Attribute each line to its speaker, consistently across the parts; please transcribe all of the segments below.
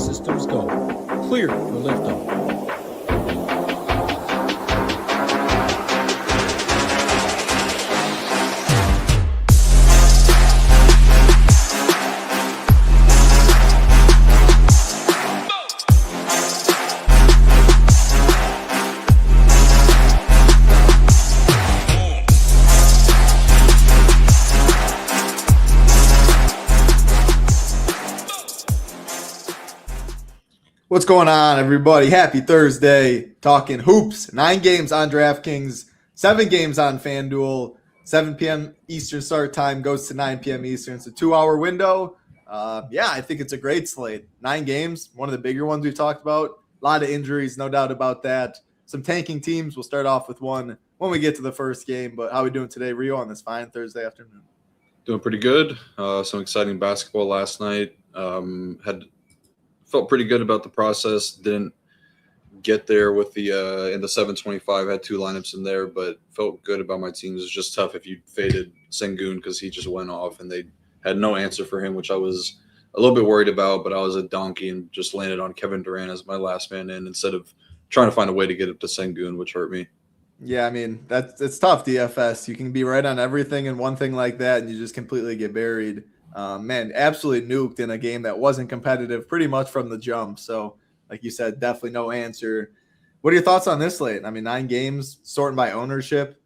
Speaker 1: systems go. Clear for liftoff.
Speaker 2: What's going on, everybody? Happy Thursday. Talking hoops. 9 games on DraftKings, 7 games on FanDuel. 7 p.m. Eastern start time goes to 9 p.m. Eastern. It's a 2-hour window. I think it's a great slate. 9 games, one of the bigger ones we've talked about. A lot of injuries, no doubt about that. Some tanking teams. We'll start off with one when we get to the first game. But how are we doing today, Rio, on this fine Thursday afternoon?
Speaker 3: Doing pretty good. Some exciting basketball last night. Felt pretty good about the process. Didn't get there with the in the 725. Had 2 lineups in there, but felt good about my teams. It's just tough if you faded Sengun because he just went off and they had no answer for him, which I was a little bit worried about. But I was a donkey and just landed on Kevin Durant as my last man in instead of trying to find a way to get up to Sengun, which hurt me.
Speaker 2: Yeah, I mean, it's tough, DFS. You can be right on everything and one thing like that, and you just completely get buried. Absolutely nuked in a game that wasn't competitive pretty much from the jump. So, like you said, definitely no answer. What are your thoughts on this slate? I mean, 9 games, sorting by ownership,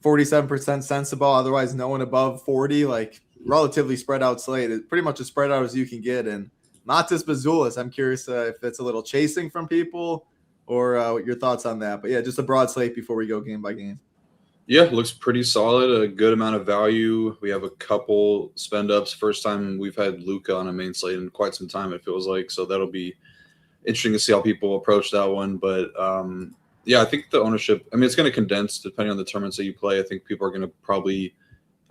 Speaker 2: 47% sensible, otherwise no one above 40, like relatively spread out slate. It's pretty much as spread out as you can get. And Matas Bazulis, I'm curious if it's a little chasing from people or what your thoughts on that. But yeah, just a broad slate before we go game by game.
Speaker 3: Yeah, looks pretty solid. A good amount of value. We have a couple spend ups. First time we've had Luka on a main slate in quite some time, it feels like. So that'll be interesting to see how people approach that one. But I think the ownership, I mean, it's going to condense depending on the tournaments that you play. I think people are going to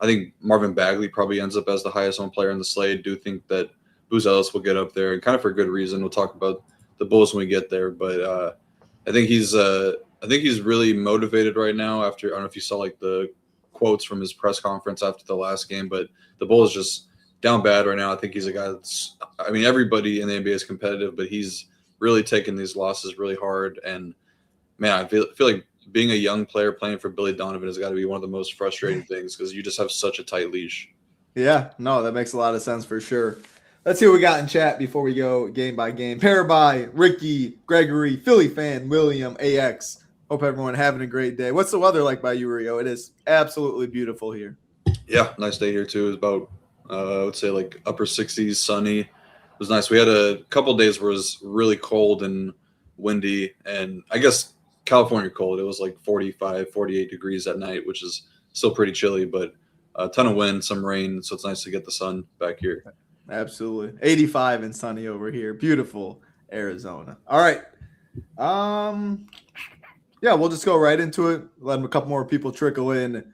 Speaker 3: I think Marvin Bagley probably ends up as the highest owned player in the slate. Do think that Booz Ellis will get up there, and kind of for good reason. We'll talk about the Bulls when we get there. But I think he's really motivated right now after, I don't know if you saw like the quotes from his press conference after the last game, but the Bulls just down bad right now. I think he's a guy that's, I mean, everybody in the NBA is competitive, but he's really taking these losses really hard. And man, I feel like being a young player playing for Billy Donovan has got to be one of the most frustrating things because you just have such a tight leash. Yeah,
Speaker 2: no, that makes a lot of sense for sure. Let's see what we got in chat before we go game by game. Paraby, Ricky, Gregory, Philly fan, William, AX. Hope everyone having a great day. What's the weather like by you, Rio? It is absolutely beautiful here.
Speaker 3: Yeah, nice day here too. It's about, I would say like upper 60s, sunny. It was nice. We had a couple of days where it was really cold and windy, and I guess California cold. It was like 45, 48 degrees at night, which is still pretty chilly, but a ton of wind, some rain, so it's nice to get the sun back here.
Speaker 2: Absolutely. 85 and sunny over here. Beautiful Arizona. All right. We'll just go right into it. Let a couple more people trickle in.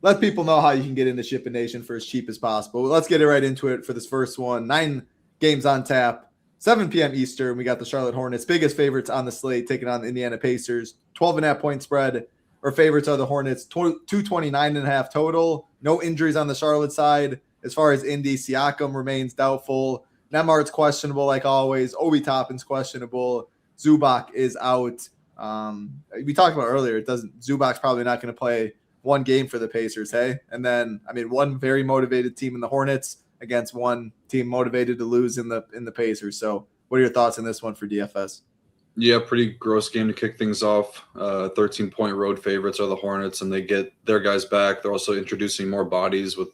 Speaker 2: Let people know how you can get into Shipping Nation for as cheap as possible. Let's get it right into it for this first one. 9 games on tap, 7 p.m. Eastern. We got the Charlotte Hornets, biggest favorites on the slate, taking on the Indiana Pacers. 12.5 point spread. Our favorites are the Hornets, 229.5 total. No injuries on the Charlotte side. As far as Indy, Siakam remains doubtful. Nembhard's questionable like always. Obi Toppin's questionable. Zubac is out. We talked about earlier, Zubac's probably not going to play one game for the Pacers, hey? And then, I mean, one very motivated team in the Hornets against one team motivated to lose in the Pacers. So what are your thoughts on this one for DFS?
Speaker 3: Yeah, pretty gross game to kick things off. 13-point road favorites are the Hornets, and they get their guys back. They're also introducing more bodies with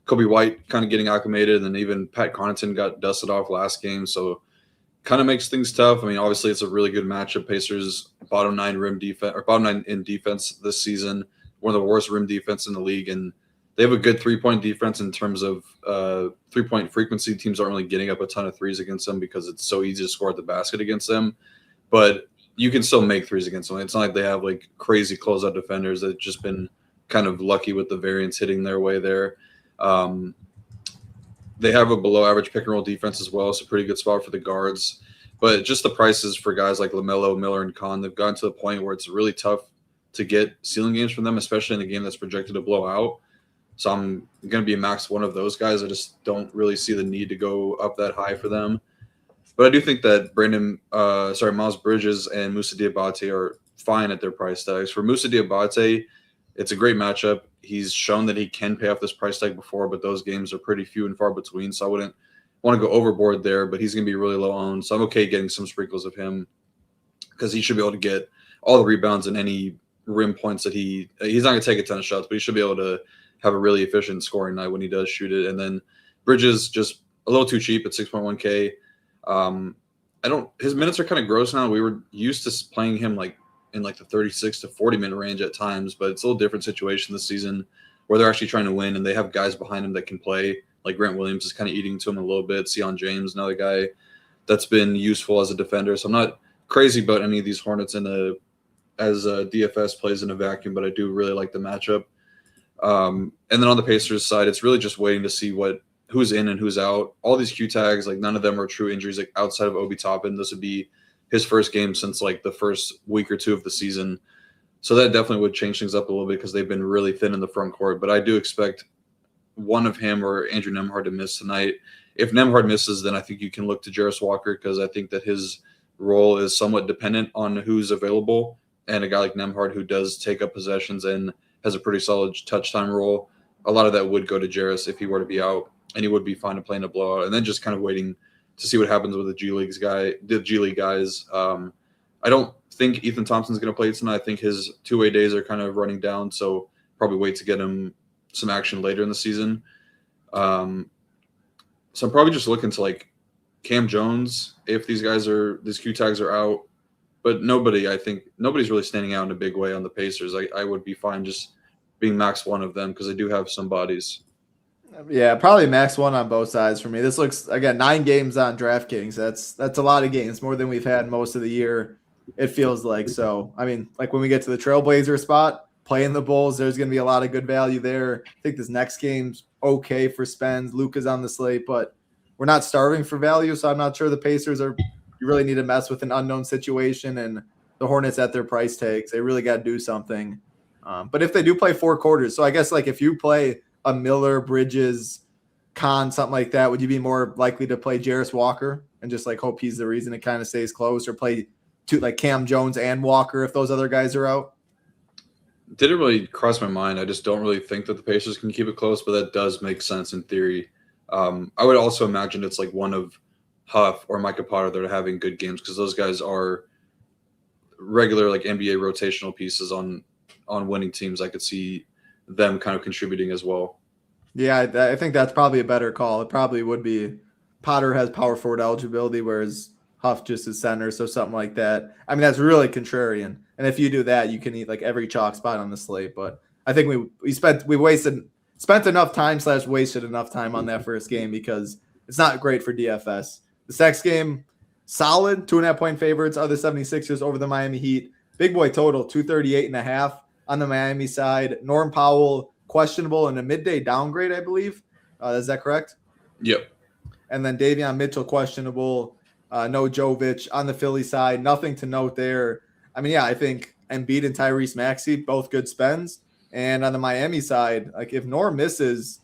Speaker 3: Kobe White kind of getting acclimated, and even Pat Connaughton got dusted off last game. So kind of makes things tough. I mean, obviously it's a really good matchup. Pacers bottom 9 rim defense, or bottom 9 in defense this season, one of the worst rim defense in the league. And they have a good 3-point defense in terms of 3-point frequency. Teams aren't really getting up a ton of threes against them because it's so easy to score at the basket against them. But you can still make threes against them. It's not like they have like crazy closeout defenders. They've just been kind of lucky with the variance hitting their way there. They have a below average pick and roll defense as well. So pretty good spot for the guards, but just the prices for guys like LaMelo, Miller, and Kahn, they've gotten to the point where it's really tough to get ceiling games from them, especially in a game that's projected to blow out. So I'm going to be max one of those guys. I just don't really see the need to go up that high for them. But I do think that Miles Bridges and Moussa Diabate are fine at their price tags. For Moussa Diabate, it's a great matchup. He's shown that he can pay off this price tag before, but those games are pretty few and far between. So I wouldn't want to go overboard there, but he's going to be really low owned. So I'm okay getting some sprinkles of him because he should be able to get all the rebounds and any rim points that he's not going to take a ton of shots, but he should be able to have a really efficient scoring night when he does shoot it. And then Bridges just a little too cheap at 6.1K. His minutes are kind of gross now. We were used to playing him like in like the 36 to 40 minute range at times, but it's a little different situation this season where they're actually trying to win and they have guys behind him that can play. Like Grant Williams is kind of eating to him a little bit. Sion James, another guy that's been useful as a defender. So I'm not crazy about any of these Hornets as DFS plays in a vacuum, but I do really like the matchup. And then on the Pacers side, it's really just waiting to see who's in and who's out. All these Q tags, like none of them are true injuries. Like outside of Obi Toppin, this would be his first game since like the first week or two of the season. So that definitely would change things up a little bit because they've been really thin in the front court. But I do expect one of him or Andrew Nembhard to miss tonight. If Nembhard misses, then I think you can look to Jarris Walker because I think that his role is somewhat dependent on who's available. And a guy like Nembhard who does take up possessions and has a pretty solid touch time role, a lot of that would go to Jarris if he were to be out, and he would be fine to play in a blowout. And then just kind of waiting to see what happens with the G League guys. I don't think Ethan Thompson's going to play tonight. I think his two-way days are kind of running down, so probably wait to get him some action later in the season. So I'm probably just looking to like Cam Jones if these Q tags are out. But nobody's really standing out in a big way on the Pacers. I would be fine just being max one of them because they do have some bodies.
Speaker 2: Yeah, probably max one on both sides for me. This looks, again, 9 games on DraftKings. That's a lot of games, more than we've had most of the year, it feels like. So, I mean, like when we get to the Trailblazer spot, playing the Bulls, there's going to be a lot of good value there. I think this next game's okay for spends. Luka's on the slate, but we're not starving for value, so I'm not sure the Pacers are – you really need to mess with an unknown situation, and the Hornets at their price tags, they really got to do something. But if they do play 4 quarters, so I guess like if you play a Miller, Bridges, Khan, something like that, would you be more likely to play Jarris Walker and just like hope he's the reason it kind of stays close, or play like Cam Jones and Walker if those other guys are out?
Speaker 3: Didn't really cross my mind. I just don't really think that the Pacers can keep it close, but that does make sense in theory. I would also imagine it's like one of Huff or Micah Potter that are having good games because those guys are regular like NBA rotational pieces on winning teams. I could see them kind of contributing as well.
Speaker 2: Yeah, I think that's probably a better call. It probably would be. Potter has power forward eligibility, whereas Huff just is center, so something like that. I mean, that's really contrarian. And if you do that, you can eat like every chalk spot on the slate. But I think we spent enough time / wasted enough time on that first game because it's not great for DFS. The next game, solid 2.5-point favorites are the 76ers over the Miami Heat. Big boy total 238.5 on the Miami side. Norm Powell questionable and a midday downgrade, I believe. Is that correct?
Speaker 3: Yep.
Speaker 2: And then Davion Mitchell questionable. No Jovic on the Philly side. Nothing to note there. I mean, yeah, I think Embiid and Tyrese Maxey both good spends. And on the Miami side, like if Norm misses.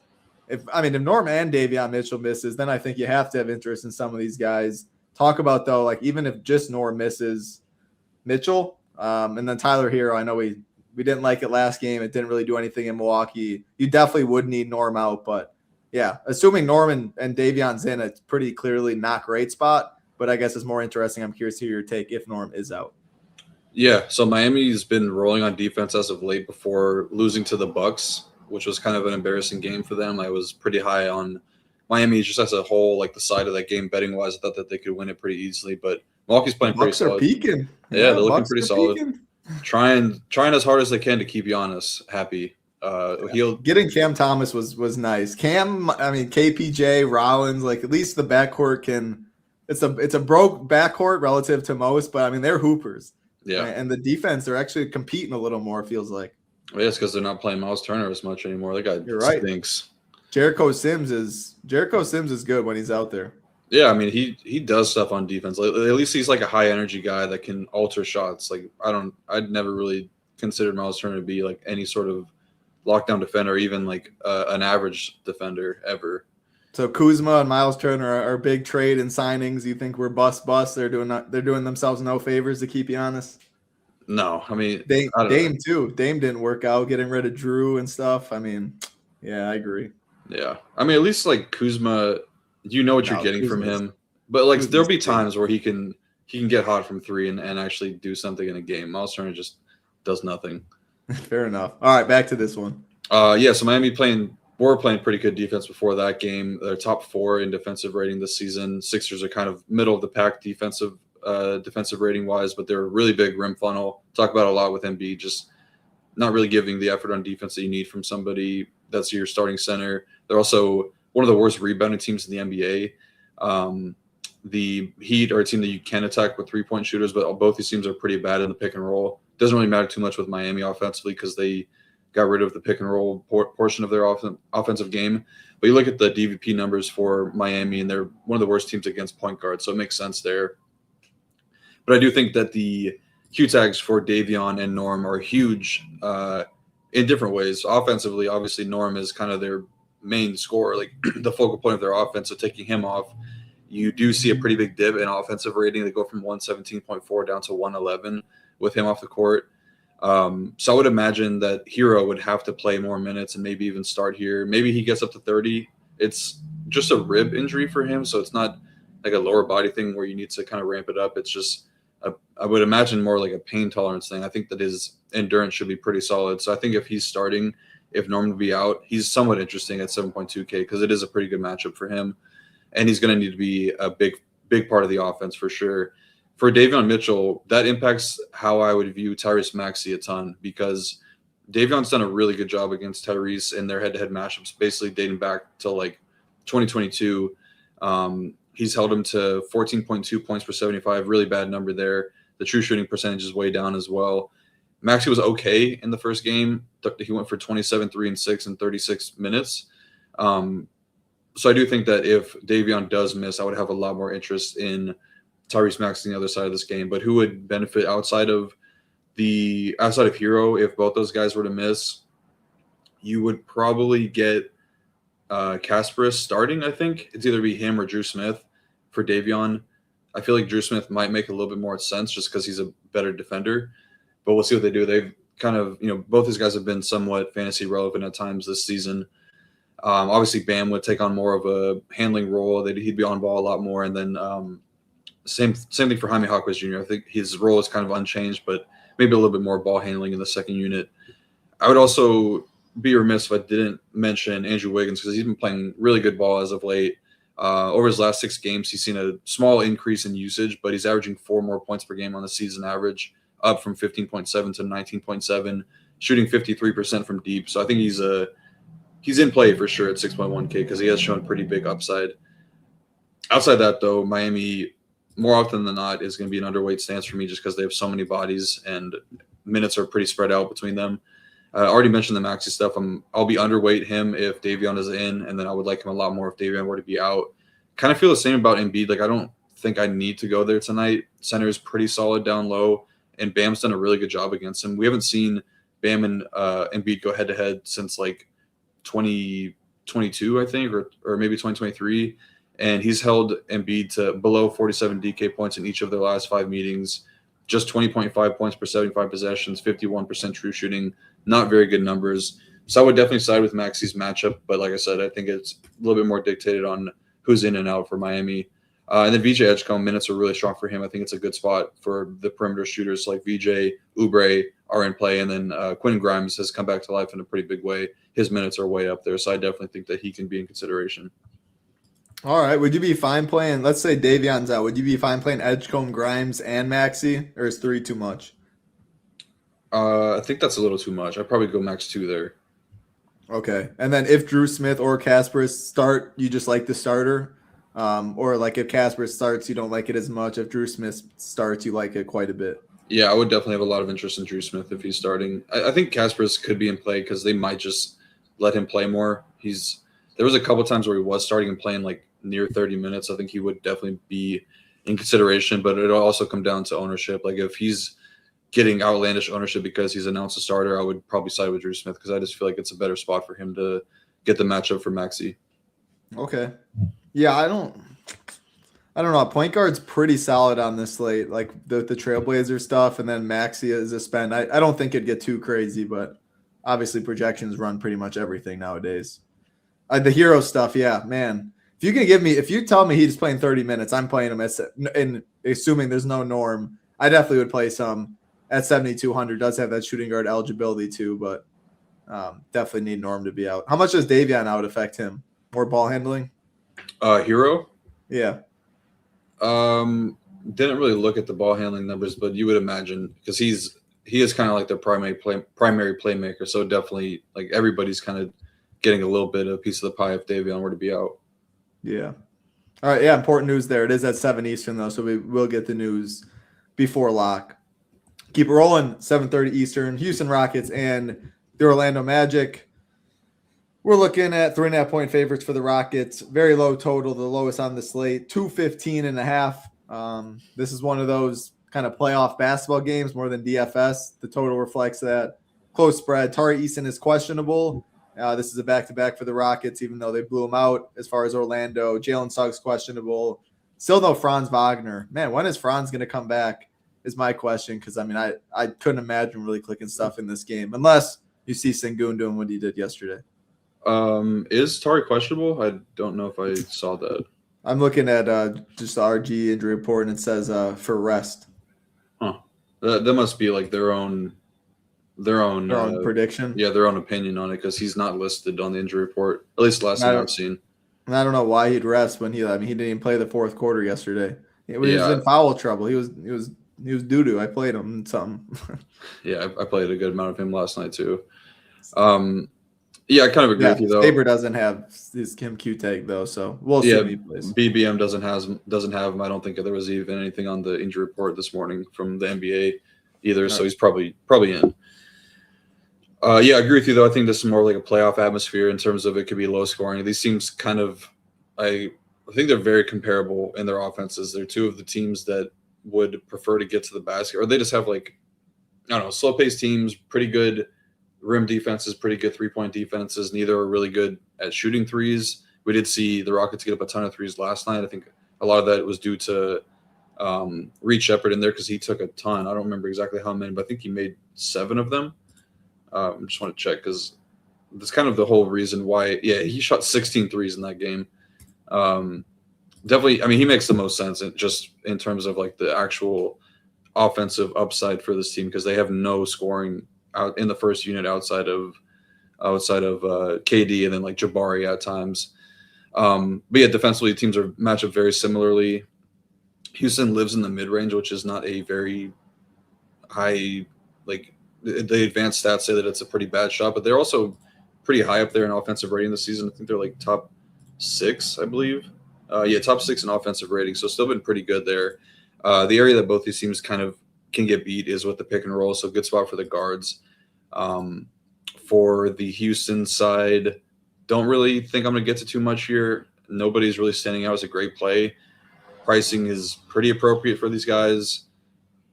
Speaker 2: If Norm and Davion Mitchell misses, then I think you have to have interest in some of these guys. Talk about though, like even if just Norm misses Mitchell, and then Tyler Hero, I know we didn't like it last game. It didn't really do anything in Milwaukee. You definitely would need Norm out, but yeah, assuming Norm and Davion's in, it's pretty clearly not great spot. But I guess it's more interesting. I'm curious to hear your take if Norm is out.
Speaker 3: Yeah, so Miami's been rolling on defense as of late before losing to the Bucks, which was kind of an embarrassing game for them. I was pretty high on Miami just as a whole, like the side of that game betting wise. I thought that they could win it pretty easily, but Milwaukee's playing pretty solid.
Speaker 2: Bucks are peaking.
Speaker 3: Yeah, they're looking pretty solid. Peaking. Trying as hard as they can to keep Giannis happy.
Speaker 2: Getting Cam Thomas was nice. KPJ, Rollins, like at least the backcourt can. It's a broke backcourt relative to most, but I mean they're hoopers.
Speaker 3: Yeah,
Speaker 2: and the defense they're actually competing a little more. It feels like.
Speaker 3: Well, yes, because they're not playing Miles Turner as much anymore. That guy stinks.
Speaker 2: Jericho Sims is good when he's out there.
Speaker 3: Yeah, I mean he does stuff on defense. At least he's like a high energy guy that can alter shots. Like I'd never really considered Miles Turner to be like any sort of lockdown defender, or even like an average defender ever.
Speaker 2: So Kuzma and Miles Turner are big trade and signings. You think we're bust? They're doing themselves no favors, to keep you honest.
Speaker 3: No, I mean,
Speaker 2: Dame,
Speaker 3: I don't know.
Speaker 2: Dame too. Dame didn't work out, getting rid of Drew and stuff. I mean, yeah, I agree.
Speaker 3: Yeah, I mean, at least like Kuzma, you know what you're getting from him. But like, there'll be times where he can get hot from three and actually do something in a game. Miles Turner just does nothing.
Speaker 2: Fair enough. All right, back to this one.
Speaker 3: Yeah, so Miami were playing pretty good defense before that game. They're top 4 in defensive rating this season. Sixers are kind of middle of the pack defensive rating wise, but they're a really big rim funnel. Talk about a lot with Embiid, just not really giving the effort on defense that you need from somebody that's your starting center. They're also one of the worst rebounding teams in the NBA. The Heat are a team that you can attack with 3-point shooters, but both these teams are pretty bad in the pick and roll. Doesn't really matter too much with Miami offensively because they got rid of the pick and roll portion of their offensive game. But you look at the DVP numbers for Miami, and they're one of the worst teams against point guards, so it makes sense there. But I do think that the Q tags for Davion and Norm are huge in different ways. Offensively, obviously, Norm is kind of their main scorer, like the focal point of their offense. So taking him off, you do see a pretty big dip in offensive rating. They go from 117.4 down to 111 with him off the court. So I would imagine that Hero would have to play more minutes and maybe even start here. Maybe he gets up to 30. It's just a rib injury for him, so it's not like a lower body thing where you need to kind of ramp it up. It's just I would imagine more like a pain tolerance thing. I think that his endurance should be pretty solid. So I think if he's starting, if Norman would be out, he's somewhat interesting at 7.2K because it is a pretty good matchup for him. And he's going to need to be a big part of the offense for sure. For Davion Mitchell, that impacts how I would view Tyrese Maxey a ton because Davion's done a really good job against Tyrese in their head-to-head matchups, basically dating back to like 2022. He's held him to 14.2 points per 75, really bad number there. The true shooting percentage is way down as well. Maxey was okay in the first game. He went for 27, 3, and 6 in 36 minutes. So I do think that if Davion does miss, I would have a lot more interest in Tyrese Maxey on the other side of this game. But who would benefit outside of Hero if both those guys were to miss? You would probably get Kasparis starting, I think. It's either be him or Drew Smith for Davion. I feel like Drew Smith might make a little bit more sense just because he's a better defender. But we'll see what they do. They've kind of, both these guys have been somewhat fantasy relevant at times this season. Obviously, Bam would take on more of a handling role. He'd be on ball a lot more. And then same thing for Jaime Hawkins Jr. I think his role is kind of unchanged, but maybe a little bit more ball handling in the second unit. I would also be remiss if I didn't mention Andrew Wiggins because he's been playing really good ball as of late. Over his last 6 games, he's seen a small increase in usage, but he's averaging 4 more points per game on the season average, up from 15.7 to 19.7, shooting 53% from deep. So I think he's in play for sure at 6.1K because he has shown pretty big upside. Outside that, though, Miami, more often than not, is going to be an underweight stance for me just because they have so many bodies and minutes are pretty spread out between them. I already mentioned the Maxey stuff. I'll be underweight him if Davion is in, and then I would like him a lot more if Davion were to be out. Kind of feel the same about Embiid. Like, I don't think I need to go there tonight. Center is pretty solid down low, and Bam's done a really good job against him. We haven't seen Bam and Embiid go head-to-head since, like, 2022, I think, or maybe 2023. And he's held Embiid to below 47 DK points in each of their last 5 meetings. Just 20.5 points per 75 possessions, 51% true shooting. Not very good numbers. So I would definitely side with Maxey's matchup. But like I said, I think it's a little bit more dictated on who's in and out for Miami. And then VJ Edgecombe, minutes are really strong for him. I think it's a good spot for the perimeter shooters like VJ, Oubre are in play. And then Quentin Grimes has come back to life in a pretty big way. His minutes are way up there. So I definitely think that he can be in consideration.
Speaker 2: All right. Would you be fine playing, let's say Davion's out, would you be fine playing Edgecombe, Grimes, and Maxey, or is 3 too much?
Speaker 3: I think that's a little too much. I'd probably go max 2 there.
Speaker 2: Okay. And then if Drew Smith or Kasparis start, you just like the starter? Or like if Kasparis starts, you don't like it as much. If Drew Smith starts, you like it quite a bit.
Speaker 3: Yeah, I would definitely have a lot of interest in Drew Smith if he's starting. I think Kasparis could be in play because they might just let him play more. There was a couple times where he was starting and playing like near 30 minutes. I think he would definitely be in consideration, but it'll also come down to ownership. Like if he's getting outlandish ownership because he's announced a starter, I would probably side with Drew Smith because I just feel like it's a better spot for him to get the matchup for Maxey.
Speaker 2: Okay. Yeah, I don't know. Point guard's pretty solid on this slate, like the Trailblazer stuff, and then Maxey is a spend. I don't think it'd get too crazy, but obviously projections run pretty much everything nowadays. The hero stuff, yeah, man. If you tell me he's playing 30 minutes, I'm playing him and assuming there's no Norm, I definitely would play some at 7,200. Does have that shooting guard eligibility too, but definitely need Norm to be out. How much does Davion out affect him? More ball handling?
Speaker 3: Hero?
Speaker 2: Yeah.
Speaker 3: Didn't really look at the ball handling numbers, but you would imagine because he is kind of like their primary playmaker. So definitely, like everybody's kind of getting a little bit of a piece of the pie if Davion were to be out.
Speaker 2: Yeah. All right. Yeah. Important news there. It is at 7 Eastern though, so we will get the news before lock. Keep it rolling. 7:30 Eastern. Houston Rockets and the Orlando Magic. We're looking at 3.5-point favorites for the Rockets. Very low total, the lowest on the slate, 215.5. This is one of those kind of playoff basketball games more than DFS. The total reflects that. Close spread. Tari Eason is questionable. This is a back-to-back for the Rockets, even though they blew him out as far as Orlando. Jalen Suggs questionable. Still no Franz Wagner. Man, when is Franz going to come back is my question, because, I mean, I couldn't imagine really clicking stuff in this game unless you see Sengun doing what he did yesterday.
Speaker 3: Is Tari questionable? I don't know if I saw that.
Speaker 2: I'm looking at just the RG injury report, and it says for rest.
Speaker 3: Huh. That must be like their own
Speaker 2: prediction.
Speaker 3: Yeah, their own opinion on it, because he's not listed on the injury report, at least last time I've seen.
Speaker 2: And I don't know why he'd rest when he didn't even play the fourth quarter yesterday. He was in foul trouble. He was doo-doo. I played him in something.
Speaker 3: Yeah, I played a good amount of him last night too. Yeah, I kind of agree with you though.
Speaker 2: Tabor doesn't have his Kim Q tag though, so we'll see if he plays.
Speaker 3: BBM doesn't have him. I don't think there was even anything on the injury report this morning from the NBA either, right. So he's probably in. Yeah, I agree with you though. I think this is more like a playoff atmosphere in terms of it could be low scoring. These teams kind of, I think they're very comparable in their offenses. They're two of the teams that would prefer to get to the basket, or they just have like, I don't know, slow paced teams, pretty good rim defenses, pretty good 3-point defenses. Neither are really good at shooting threes. We did see the Rockets get up a ton of threes last night. I think a lot of that was due to Reed Shepherd in there because he took a ton. I don't remember exactly how many, but I think he made 7 of them. I just want to check because that's kind of the whole reason why. Yeah, he shot 16 threes in that game. Definitely, I mean, he makes the most sense just in terms of like the actual offensive upside for this team, because they have no scoring out in the first unit outside of KD and then like Jabari at times. But yeah, defensively, teams are match up very similarly. Houston lives in the mid range, which is not a very high, like the advanced stats say that it's a pretty bad shot, but they're also pretty high up there in offensive rating this season. I think they're like top 6, I believe. Top 6 in offensive rating. So still been pretty good there. The area that both these teams kind of can get beat is with the pick and roll. So good spot for the guards. For the Houston side, don't really think I'm going to get to too much here. Nobody's really standing out as a great play. Pricing is pretty appropriate for these guys.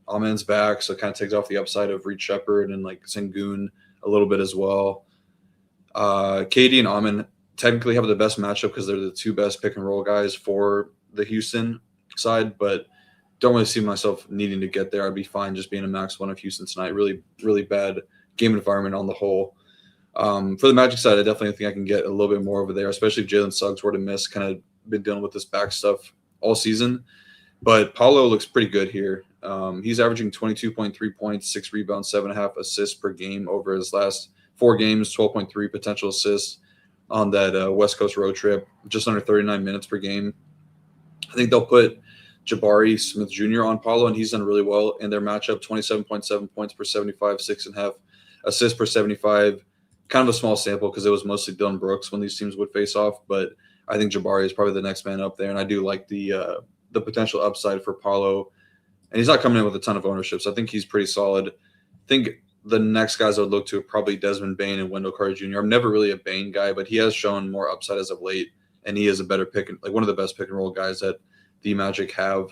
Speaker 3: Amen's back, so it kind of takes off the upside of Reed Shepherd and like Sengun a little bit as well. KD and Amen technically have the best matchup because they're the 2 best pick and roll guys for the Houston side, but don't really see myself needing to get there. I'd be fine just being a max 1 of Houston tonight. Really, really bad game environment on the whole. For the Magic side, I definitely think I can get a little bit more over there, especially if Jalen Suggs were to miss. Kind of been dealing with this back stuff all season. But Paolo looks pretty good here. He's averaging 22.3 points, 6 rebounds, 7.5 assists per game over his last 4 games, 12.3 potential assists on that West Coast road trip, just under 39 minutes per game. I think they'll put Jabari Smith Jr. on Paolo, and he's done really well in their matchup, 27.7 points per 75, 6.5 assists per 75. Kind of a small sample because it was mostly Dillon Brooks when these teams would face off, but I think Jabari is probably the next man up there, and I do like the potential upside for Paolo. And he's not coming in with a ton of ownership, so I think he's pretty solid. I think the next guys I would look to are probably Desmond Bane and Wendell Carter Jr. I'm never really a Bane guy, but he has shown more upside as of late, and he is a better pick, like one of the best pick and roll guys that the Magic have.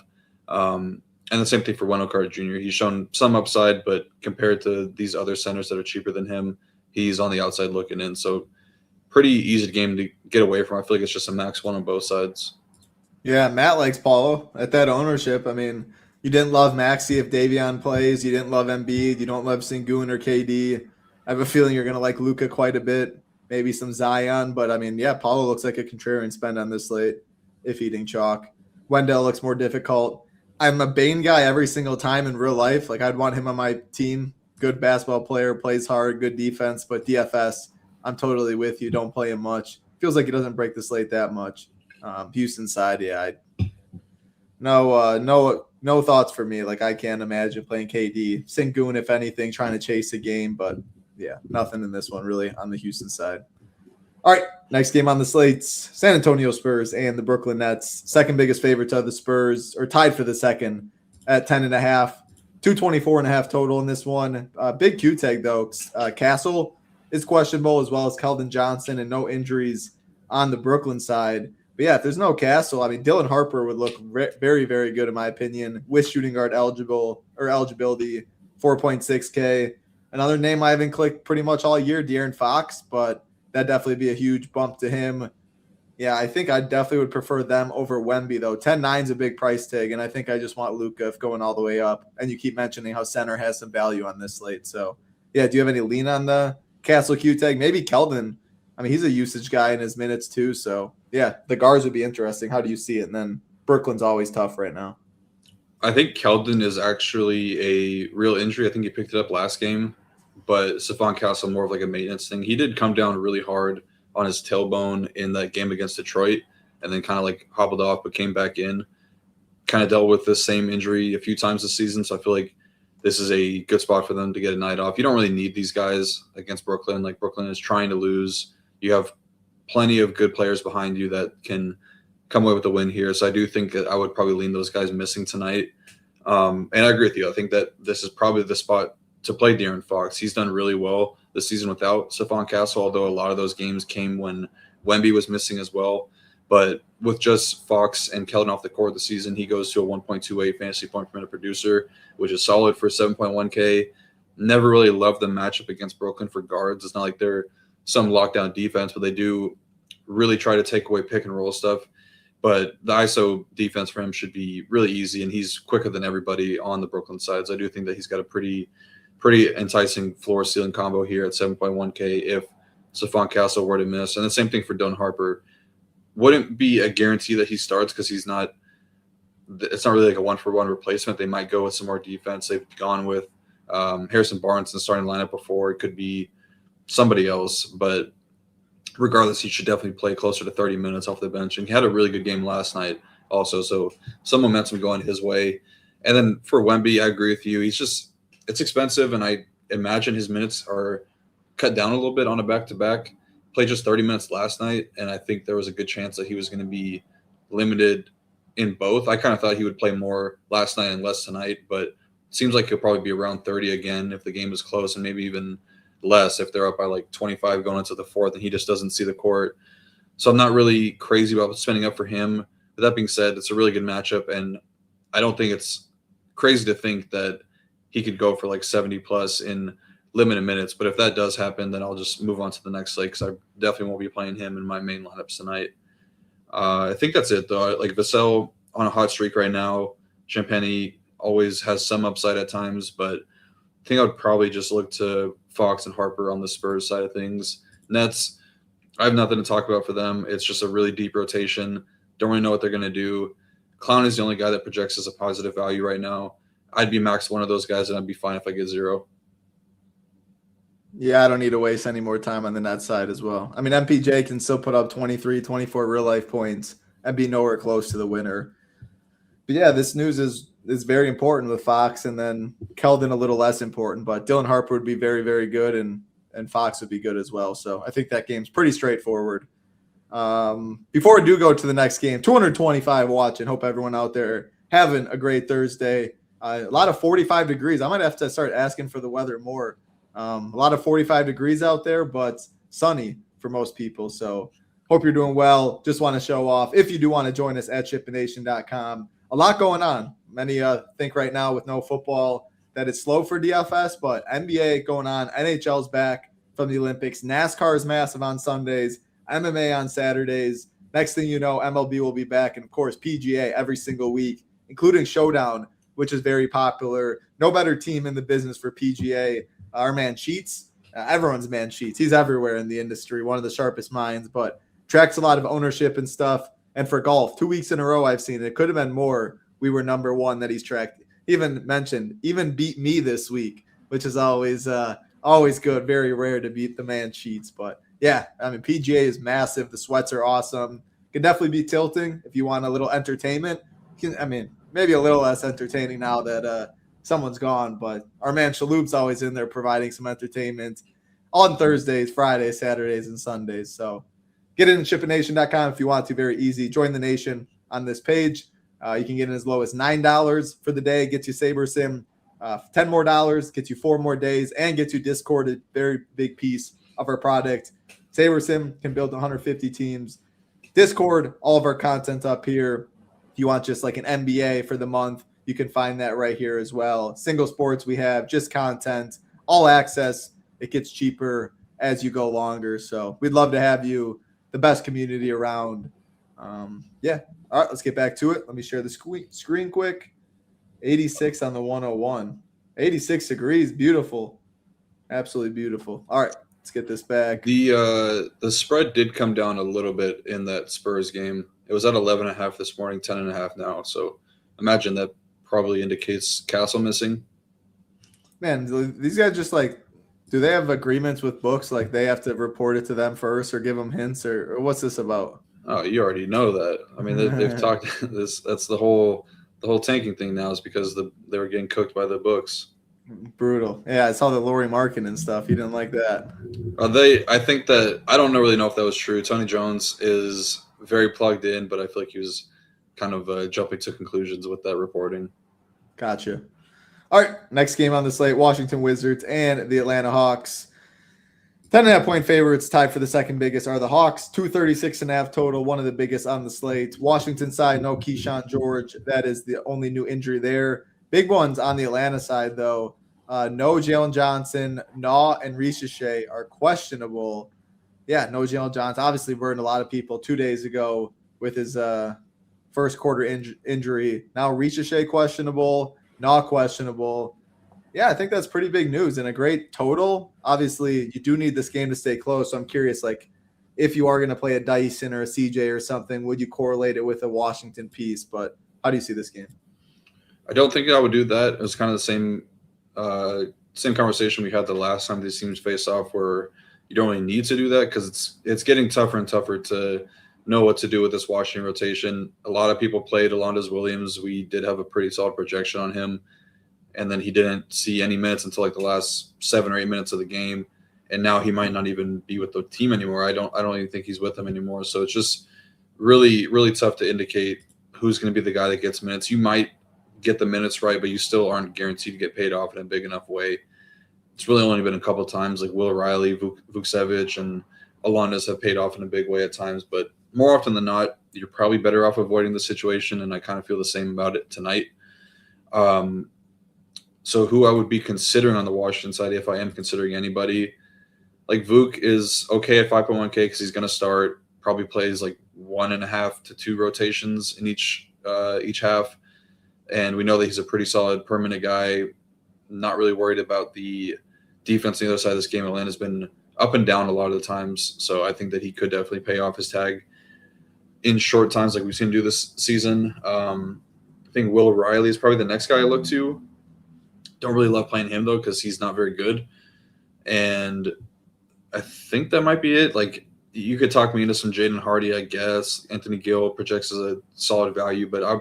Speaker 3: And the same thing for Wendell Carter Jr. He's shown some upside, but compared to these other centers that are cheaper than him, he's on the outside looking in. So pretty easy game to get away from. I feel like it's just a max one on both sides.
Speaker 2: Yeah, Matt likes Paulo at that ownership. I mean, you didn't love Maxey if Davion plays. You didn't love Embiid. You don't love Sengun or KD. I have a feeling you're going to like Luka quite a bit, maybe some Zion. But, I mean, yeah, Paulo looks like a contrarian spend on this slate if eating chalk. Wendell looks more difficult. I'm a Bane guy every single time in real life. Like, I'd want him on my team. Good basketball player, plays hard, good defense. But DFS, I'm totally with you. Don't play him much. Feels like he doesn't break the slate that much. Houston side, yeah. No thoughts for me. Like, I can't imagine playing KD. Sengun, if anything, trying to chase a game. But, yeah, nothing in this one really on the Houston side. All right, next game on the slates, San Antonio Spurs and the Brooklyn Nets. Second biggest favorite to the Spurs, or tied for the second at 10.5. 224.5 total in this one. Big Q tag, though. Castle is questionable, as well as Keldon Johnson, and no injuries on the Brooklyn side. But yeah, if there's no Castle, I mean, Dylan Harper would look very, very good in my opinion with shooting guard eligibility, 4.6K. Another name I haven't clicked pretty much all year, De'Aaron Fox, but that'd definitely be a huge bump to him. Yeah, I think I definitely would prefer them over Wemby, though. 10.9 is a big price tag, and I think I just want Luka if going all the way up. And you keep mentioning how center has some value on this slate. So, yeah, do you have any lean on the Castle Q tag? Maybe Keldon. I mean, he's a usage guy in his minutes too. So, yeah, the guards would be interesting. How do you see it? And then Brooklyn's always tough right now.
Speaker 3: I think Keldon is actually a real injury. I think he picked it up last game, but Stephon Castle more of like a maintenance thing. He did come down really hard on his tailbone in that game against Detroit and then kind of like hobbled off but came back in. Kind of dealt with the same injury a few times this season, so I feel like this is a good spot for them to get a night off. You don't really need these guys against Brooklyn. Like, Brooklyn is trying to lose. You have plenty of good players behind you that can come away with the win here. So I do think that I would probably lean those guys missing tonight. And I agree with you. I think that this is probably the spot to play De'Aaron Fox. He's done really well this season without Stephon Castle, although a lot of those games came when Wemby was missing as well. But with just Fox and Keldon off the court this season, he goes to a 1.28 fantasy point per minute producer, which is solid for 7.1K. Never really loved the matchup against Brooklyn for guards. It's not like they're some lockdown defense, but they do really try to take away pick and roll stuff. But the ISO defense for him should be really easy, and he's quicker than everybody on the Brooklyn side. So I do think that he's got a pretty enticing floor ceiling combo here at 7.1K if Stephon Castle were to miss. And the same thing for Dylan Harper. Wouldn't be a guarantee that he starts because it's not really like a one-for-one replacement. They might go with some more defense. They've gone with Harrison Barnes in the starting lineup before. It could be somebody else, but regardless, he should definitely play closer to 30 minutes off the bench. And he had a really good game last night also, so some momentum going his way. And then for Wemby, I agree with you. It's expensive, and I imagine his minutes are cut down a little bit on a back-to-back. Played just 30 minutes last night, and I think there was a good chance that he was going to be limited in both. I kind of thought he would play more last night and less tonight, but it seems like he'll probably be around 30 again if the game is close, and maybe even less if they're up by like 25 going into the fourth and he just doesn't see the court. So I'm not really crazy about spending up for him. But that being said, it's a really good matchup, and I don't think it's crazy to think that he could go for like 70 plus in limited minutes. But if that does happen, then I'll just move on to the next slate because I definitely won't be playing him in my main lineups tonight. I think that's it, though. Like, Vassell on a hot streak right now. Champagny always has some upside at times, but I think I would probably just look to Fox and Harper on the Spurs side of things. Nets, I have nothing to talk about for them. It's just a really deep rotation. Don't really know what they're going to do. Clown is the only guy that projects as a positive value right now. I'd be max one of those guys, and I'd be fine if I get 0.
Speaker 2: Yeah, I don't need to waste any more time on the net side as well. I mean, MPJ can still put up 23, 24 real-life points and be nowhere close to the winner. But, yeah, this news is very important with Fox, and then Keldon a little less important. But Dylan Harper would be very, very good, and Fox would be good as well. So I think that game's pretty straightforward. Before we do go to the next game, 225 watching. Hope everyone out there having a great Thursday. A lot of 45 degrees. I might have to start asking for the weather more. A lot of 45 degrees out there, but sunny for most people. So hope you're doing well. Just want to show off. If you do want to join us at chipandnation.com, a lot going on. Many think right now with no football that it's slow for DFS, but NBA going on. NHL's back from the Olympics. NASCAR is massive on Sundays. MMA on Saturdays. Next thing you know, MLB will be back. And, of course, PGA every single week, including Showdown, which is very popular. No better team in the business for PGA. Our man Cheats. Everyone's man Cheats. He's everywhere in the industry, one of the sharpest minds, but tracks a lot of ownership and stuff. And for golf, 2 weeks in a row I've seen it. It could have been more. We were number one that he's tracked. Even beat me this week, which is always good. Very rare to beat the man Cheats. But yeah, I mean, PGA is massive. The sweats are awesome. Can definitely be tilting if you want a little entertainment. Maybe a little less entertaining now that someone's gone, but our man Shaloub's always in there providing some entertainment on Thursdays, Fridays, Saturdays, and Sundays. So get in at chippination.com if you want to. Very easy. Join the nation on this page. You can get in as low as $9 for the day, gets you Saber Sim. $10 more, gets you 4 more days, and gets you Discord, a very big piece of our product. Saber Sim can build 150 teams. Discord, all of our content up here. If you want just like an NBA for the month, you can find that right here as well. Single sports, we have just content, all access. It gets cheaper as you go longer. So we'd love to have you, the best community around. All right, let's get back to it. Let me share the screen quick. 86 on the 101. 86 degrees. Beautiful. Absolutely beautiful. All right, let's get this back.
Speaker 3: The spread did come down a little bit in that Spurs game. It was at 11.5 this morning, 10.5 now. So imagine that probably indicates Castle missing.
Speaker 2: Man, these guys just do they have agreements with books? Like they have to report it to them first or give them hints or what's this about?
Speaker 3: Oh, you already know that. I mean, they've talked this. That's the whole tanking thing now is because they were getting cooked by the books.
Speaker 2: Brutal. Yeah, I saw the Laurie Markin and stuff. You didn't like that.
Speaker 3: I think that I don't really know if that was true. Tony Jones is very plugged in, but I feel like he was kind of jumping to conclusions with that reporting.
Speaker 2: Gotcha. All right, next game on the slate, Washington Wizards and the Atlanta Hawks. 10.5 point favorites tied for the second biggest are the Hawks, 236.5 total, one of the biggest on the slate. Washington side, no Keyshawn George. That is the only new injury there. Big ones on the Atlanta side, though. No Jalen Johnson, Naw, and Ricochet are questionable. Yeah, no Jalen Johnson. Obviously burned a lot of people 2 days ago with his first quarter injury. Now Ricochet questionable, Naw questionable. Yeah, I think that's pretty big news and a great total. Obviously, you do need this game to stay close. So I'm curious, if you are going to play a Dyson or a CJ or something, would you correlate it with a Washington piece? But how do you see this game?
Speaker 3: I don't think I would do that. It was kind of the same conversation we had the last time these teams face off, where you don't really need to do that because it's getting tougher and tougher to know what to do with this Washington rotation. A lot of people played Alondes Williams. We did have a pretty solid projection on him. And then he didn't see any minutes until the last 7 or 8 minutes of the game. And now he might not even be with the team anymore. I don't even think he's with them anymore. So it's just really, really tough to indicate who's going to be the guy that gets minutes. You might get the minutes right, but you still aren't guaranteed to get paid off in a big enough way. It's really only been a couple of times, like Will Riley, Vukcevic, and Alondes have paid off in a big way at times. But more often than not, you're probably better off avoiding the situation, and I kind of feel the same about it tonight. So who I would be considering on the Washington side, if I am considering anybody, Vuk is okay at 5.1K because he's going to start, probably plays 1.5 to 2 rotations in each half. And we know that he's a pretty solid permanent guy. Not really worried about the defense on the other side of this game. Atlanta's been up and down a lot of the times. So I think that he could definitely pay off his tag in short times like we've seen him do this season. I think Will Riley is probably the next guy I look to. Don't really love playing him, though, because he's not very good. And I think that might be it. You could talk me into some Jaden Hardy, I guess. Anthony Gill projects as a solid value, but I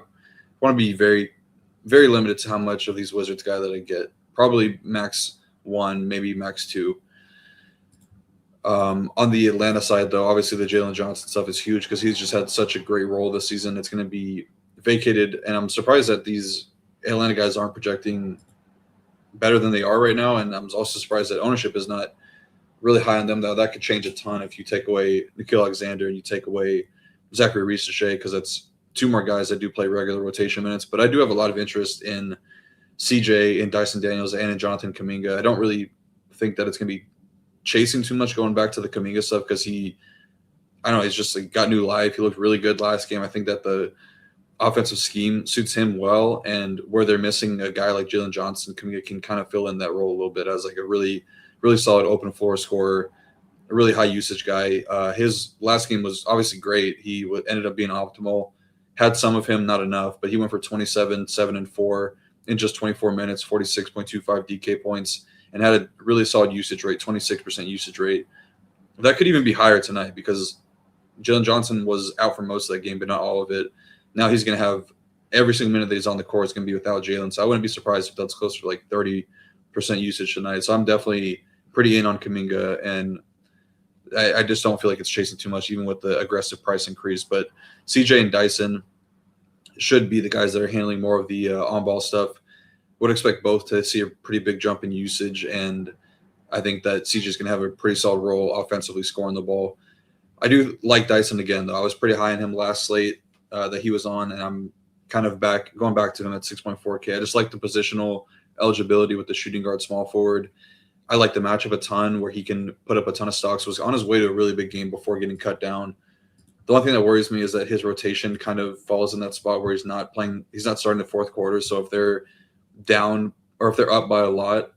Speaker 3: want to be very, very limited to how much of these Wizards guys that I get. Probably max 1, maybe max 2. On the Atlanta side, though, obviously the Jalen Johnson stuff is huge because he's just had such a great role this season. It's going to be vacated, and I'm surprised that these Atlanta guys aren't projecting better than they are right now, and I'm also surprised that ownership is not really high on them, though. That could change a ton if you take away Nickeil Alexander and you take away Zachary Ricochet, because that's 2 more guys that do play regular rotation minutes. But I do have a lot of interest in CJ, in Dyson Daniels, and in Jonathan Kuminga. I don't really think that it's going to be chasing too much going back to the Kuminga stuff because he I don't know, he's just like got new life. He looked really good last game. I think that the offensive scheme suits him well, and where they're missing a guy like Jalen Johnson can kind of fill in that role a little bit as like a really, really solid open floor scorer, a really high usage guy. His last game was obviously great. He ended up being optimal. Had some of him, not enough, but he went for 27, 7, and 4 in just 24 minutes, 46.25 DK points, and had a really solid usage rate, 26% usage rate. That could even be higher tonight because Jalen Johnson was out for most of that game, but not all of it. Now he's going to have every single minute that he's on the court is going to be without Jalen. So I wouldn't be surprised if that's closer to like 30% usage tonight. So I'm definitely pretty in on Kuminga, and I just don't feel like it's chasing too much, even with the aggressive price increase. But CJ and Dyson should be the guys that are handling more of the on-ball stuff. Would expect both to see a pretty big jump in usage, and I think that CJ is going to have a pretty solid role offensively scoring the ball. I do like Dyson again, though. I was pretty high on him last slate that he was on, and I'm kind of going back to him at 6.4K. I just like the positional eligibility with the shooting guard small forward. I like the matchup a ton where he can put up a ton of stocks. Was on his way to a really big game before getting cut down. The only thing that worries me is that his rotation kind of falls in that spot where he's not starting the fourth quarter. So if they're down or if they're up by a lot,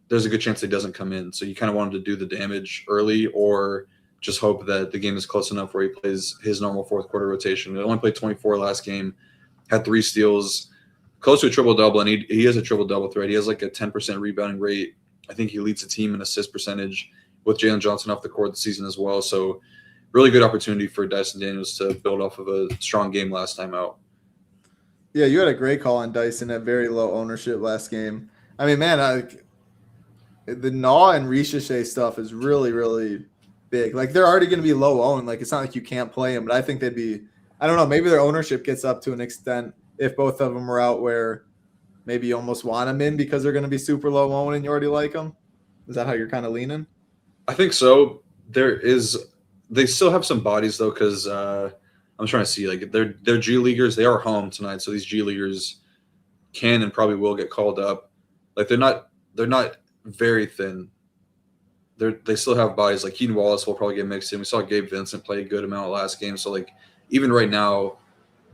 Speaker 3: there's a good chance he doesn't come in. So you kind of want him to do the damage early or just hope that the game is close enough where he plays his normal fourth quarter rotation. He only played 24 last game, had 3 steals, close to a triple-double, and he is a triple-double threat. He has like a 10% rebounding rate. I think he leads the team in assist percentage with Jalen Johnson off the court this season as well. So really good opportunity for Dyson Daniels to build off of a strong game last time out.
Speaker 2: Yeah, you had a great call on Dyson at very low ownership last game. I mean, man, the Naw and Ricochet stuff is really, really big. Like, they're already going to be low owned. Like, it's not like you can't play them, but I think they'd be – I don't know, maybe their ownership gets up to an extent if both of them are out where maybe you almost want them in because they're going to be super low owned and you already like them. Is that how you're kind of leaning?
Speaker 3: I think so. They still have some bodies, though, because I'm trying to see. Like, they're G Leaguers. They are home tonight, so these G Leaguers can and probably will get called up. Like, they're not very thin. They still have bodies. Like, Keaton Wallace will probably get mixed in. We saw Gabe Vincent play a good amount last game. So, like, even right now,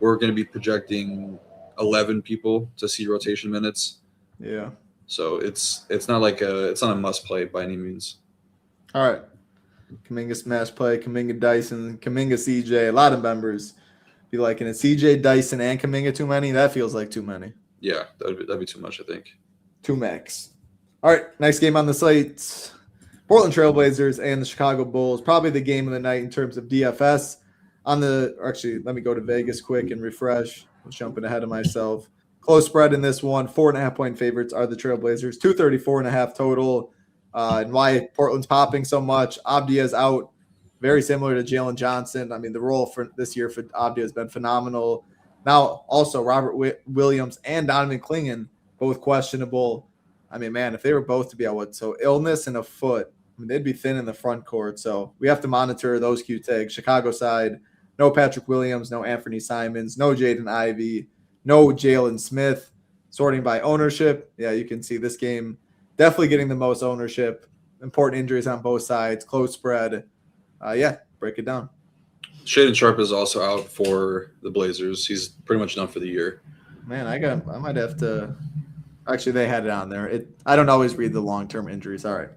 Speaker 3: we're going to be projecting 11 people to see rotation minutes.
Speaker 2: Yeah.
Speaker 3: So it's not like it's not a must play by any means.
Speaker 2: All right. Kuminga smash play, Kuminga Dyson, Kuminga CJ. A lot of members be liking it. CJ, Dyson, and Kuminga too many? That feels like too many.
Speaker 3: Yeah, that'd be too much, I think.
Speaker 2: Too max. All right, next game on the slate. Portland Trailblazers and the Chicago Bulls. Probably the game of the night in terms of DFS. Actually, let me go to Vegas quick and refresh. I was jumping ahead of myself. Close spread in this one. 4.5-point favorites are the Trailblazers. 234.5 total. And why Portland's popping so much. Abdia's out. Very similar to Jalen Johnson. I mean, the role for this year for Abdia has been phenomenal. Now, also Robert Williams and Donovan Clingan, both questionable. I mean, man, if they were both to be out, so illness and a foot, I mean, they'd be thin in the front court. So we have to monitor those Q tags. Chicago side, no Patrick Williams, no Anthony Simons, no Jaden Ivey, no Jalen Smith. Sorting by ownership, yeah, you can see this game definitely getting the most ownership. Important injuries on both sides. Close spread. Yeah, break it down.
Speaker 3: Shaedon Sharpe is also out for the Blazers. He's pretty much done for the year.
Speaker 2: Man, I might have to. Actually, they had it on there. I don't always read the long-term injuries. All right.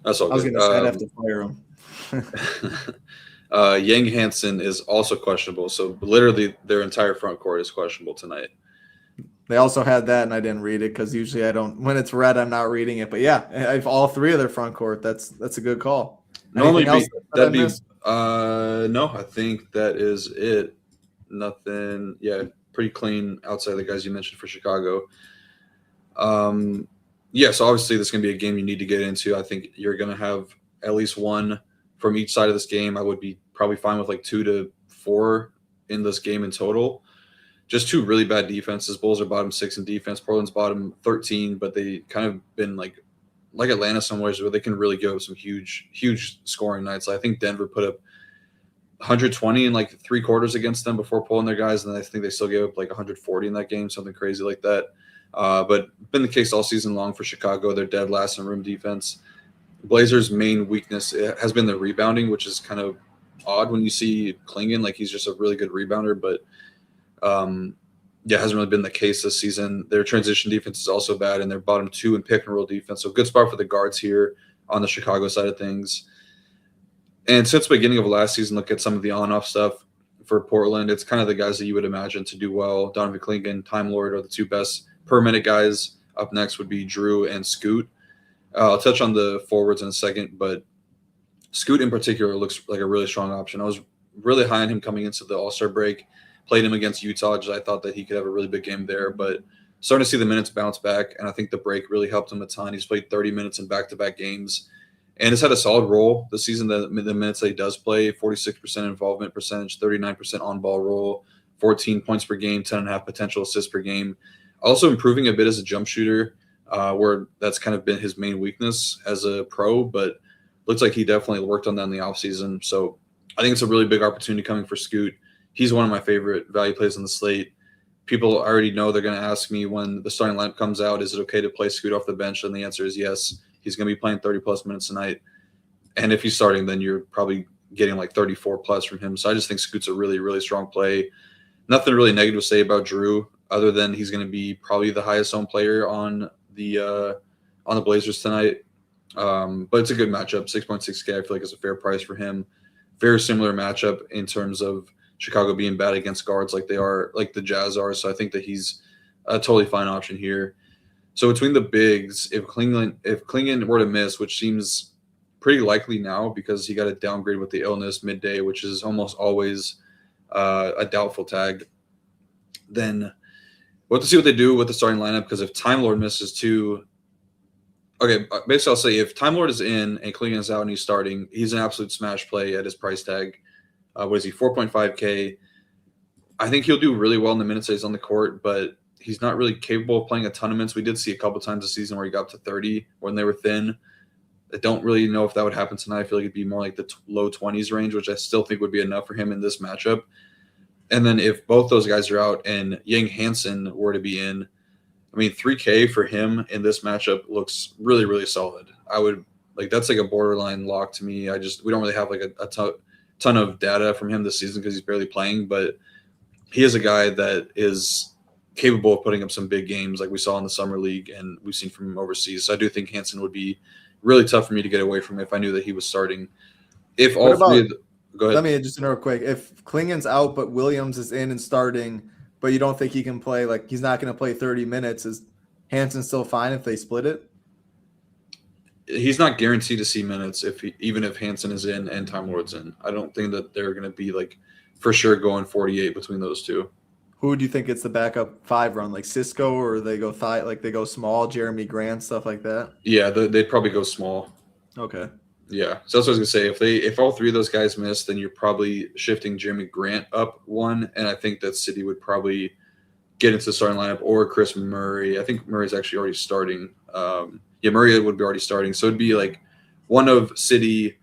Speaker 3: That's all.
Speaker 2: I was going to say I'd have to fire him.
Speaker 3: Yang Hansen is also questionable. So literally their entire front court is questionable tonight.
Speaker 2: They also had that, and I didn't read it because usually I don't. When it's red, I'm not reading it. But yeah, I have all 3 of their front court. That's a good call.
Speaker 3: Normally, that'd be no. I think that is it. Nothing. Yeah, pretty clean outside of the guys you mentioned for Chicago. Yeah, so obviously this is going to be a game you need to get into. I think you're going to have at least one from each side of this game. I would be probably fine with like 2 to 4 in this game in total. Just 2 really bad defenses. Bulls are bottom 6 in defense. Portland's bottom 13, but they kind of been like Atlanta somewhere where they can really give up some huge scoring nights. I think Denver put up 120 in like 3 quarters against them before pulling their guys, and I think they still gave up like 140 in that game, something crazy like that. But been the case all season long for Chicago. They're dead last in room defense. Blazers' main weakness has been the rebounding, which is kind of odd when you see Klingon. Like, he's just a really good rebounder, but hasn't really been the case this season. Their transition defense is also bad, and their bottom 2 in pick and roll defense. So good spot for the guards here on the Chicago side of things. And since the beginning of last season, look at some of the on-off stuff for Portland. It's kind of the guys that you would imagine to do well. Donovan Klingon, Time Lord are the 2 best per minute guys. Up next would be Drew and Scoot. I'll touch on the forwards in a second, but Scoot in particular looks like a really strong option. I was really high on him coming into the All-Star break. Played him against Utah, just I thought that he could have a really big game there, but starting to see the minutes bounce back, and I think the break really helped him a ton. He's played 30 minutes in back-to-back games, and has had a solid role this season. The minutes that he does play, 46% involvement percentage, 39% on-ball roll, 14 points per game, 10.5 potential assists per game. Also improving a bit as a jump shooter, where that's kind of been his main weakness as a pro, but looks like he definitely worked on that in the offseason. So I think it's a really big opportunity coming for Scoot. He's one of my favorite value plays on the slate. People already know they're going to ask me when the starting lineup comes out, is it okay to play Scoot off the bench? And the answer is yes. He's going to be playing 30-plus minutes tonight. And if he's starting, then you're probably getting like 34-plus from him. So I just think Scoot's a really, really strong play. Nothing really negative to say about Drew other than he's going to be probably the highest owned player on the Blazers tonight. But it's a good matchup. 6.6K I feel like is a fair price for him. Very similar matchup in terms of Chicago being bad against guards like they are, like the Jazz are. So I think that he's a totally fine option here. So between the bigs, if Klingon were to miss, which seems pretty likely now because he got a downgrade with the illness midday, which is almost always a doubtful tag, then we'll have to see what they do with the starting lineup, because if Time Lord misses too, okay, basically I'll say if Time Lord is in and Klingon is out and he's starting, he's an absolute smash play at his price tag. What is he, 4.5K? I think he'll do really well in the minutes that he's on the court, but he's not really capable of playing a ton of minutes. We did see a couple times this season where he got up to 30 when they were thin. I don't really know if that would happen tonight. I feel like it'd be more like the low 20s range, which I still think would be enough for him in this matchup. And then if both those guys are out and Yang Hansen were to be in, I mean, 3K for him in this matchup looks really, really solid. I would like, that's like a borderline lock to me. We don't really have like a ton of data from him this season because he's barely playing, but he is a guy that is capable of putting up some big games like we saw in the summer league and we've seen from him overseas. So I do think Hansen would be really tough for me to get away from if I knew that he was starting. If all three go ahead.
Speaker 2: Let me just interrupt quick. If Klingon's out but Williams is in and starting, but you don't think he can play, like he's not going to play 30 minutes, is Hansen still fine if they split it?
Speaker 3: He's not guaranteed to see minutes even if Hansen is in and Time Lord's in. I don't think that they're going to be like for sure going 48 between those two.
Speaker 2: Who do you think gets the backup 5 run, like Cisco, or they go they go small, Jeremy Grant, stuff like that?
Speaker 3: Yeah, they'd probably go small.
Speaker 2: Okay.
Speaker 3: Yeah, so that's what I was gonna say. If all three of those guys miss, then you're probably shifting Jeremy Grant up one, and I think that City would probably get into the starting lineup, or Chris Murray. I think Murray's actually already starting. Murray would be already starting, so it'd be like one of City,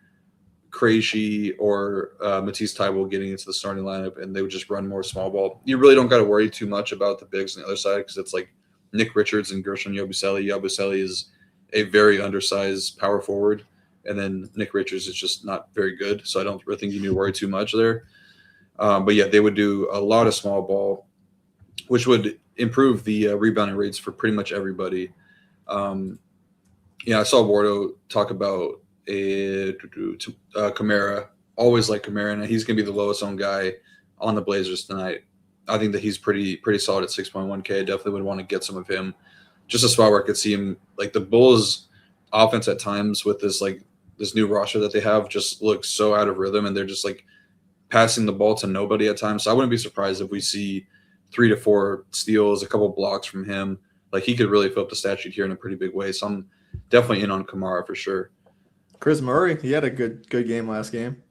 Speaker 3: Krejci, or Matisse Thybulle getting into the starting lineup, and they would just run more small ball. You really don't got to worry too much about the bigs on the other side because it's like Nick Richards and Gershon Yabusele. Yabusele is a very undersized power forward, and then Nick Richards is just not very good. So I don't really think you need to worry too much there. But yeah, they would do a lot of small ball, which would improve the rebounding rates for pretty much everybody. I saw Wardo talk about Kamara. Always like Kamara, and he's going to be the lowest owned guy on the Blazers tonight. I think that he's pretty solid at 6.1K. I definitely would want to get some of him. Just a spot where I could see him, like the Bulls' offense at times with this new roster that they have just looks so out of rhythm, and they're just like passing the ball to nobody at times. So I wouldn't be surprised if we see 3 to 4 steals, a couple blocks from him. Like he could really fill up the stat sheet here in a pretty big way. So I'm definitely in on Kamara for sure.
Speaker 2: Chris Murray, he had a good game last game.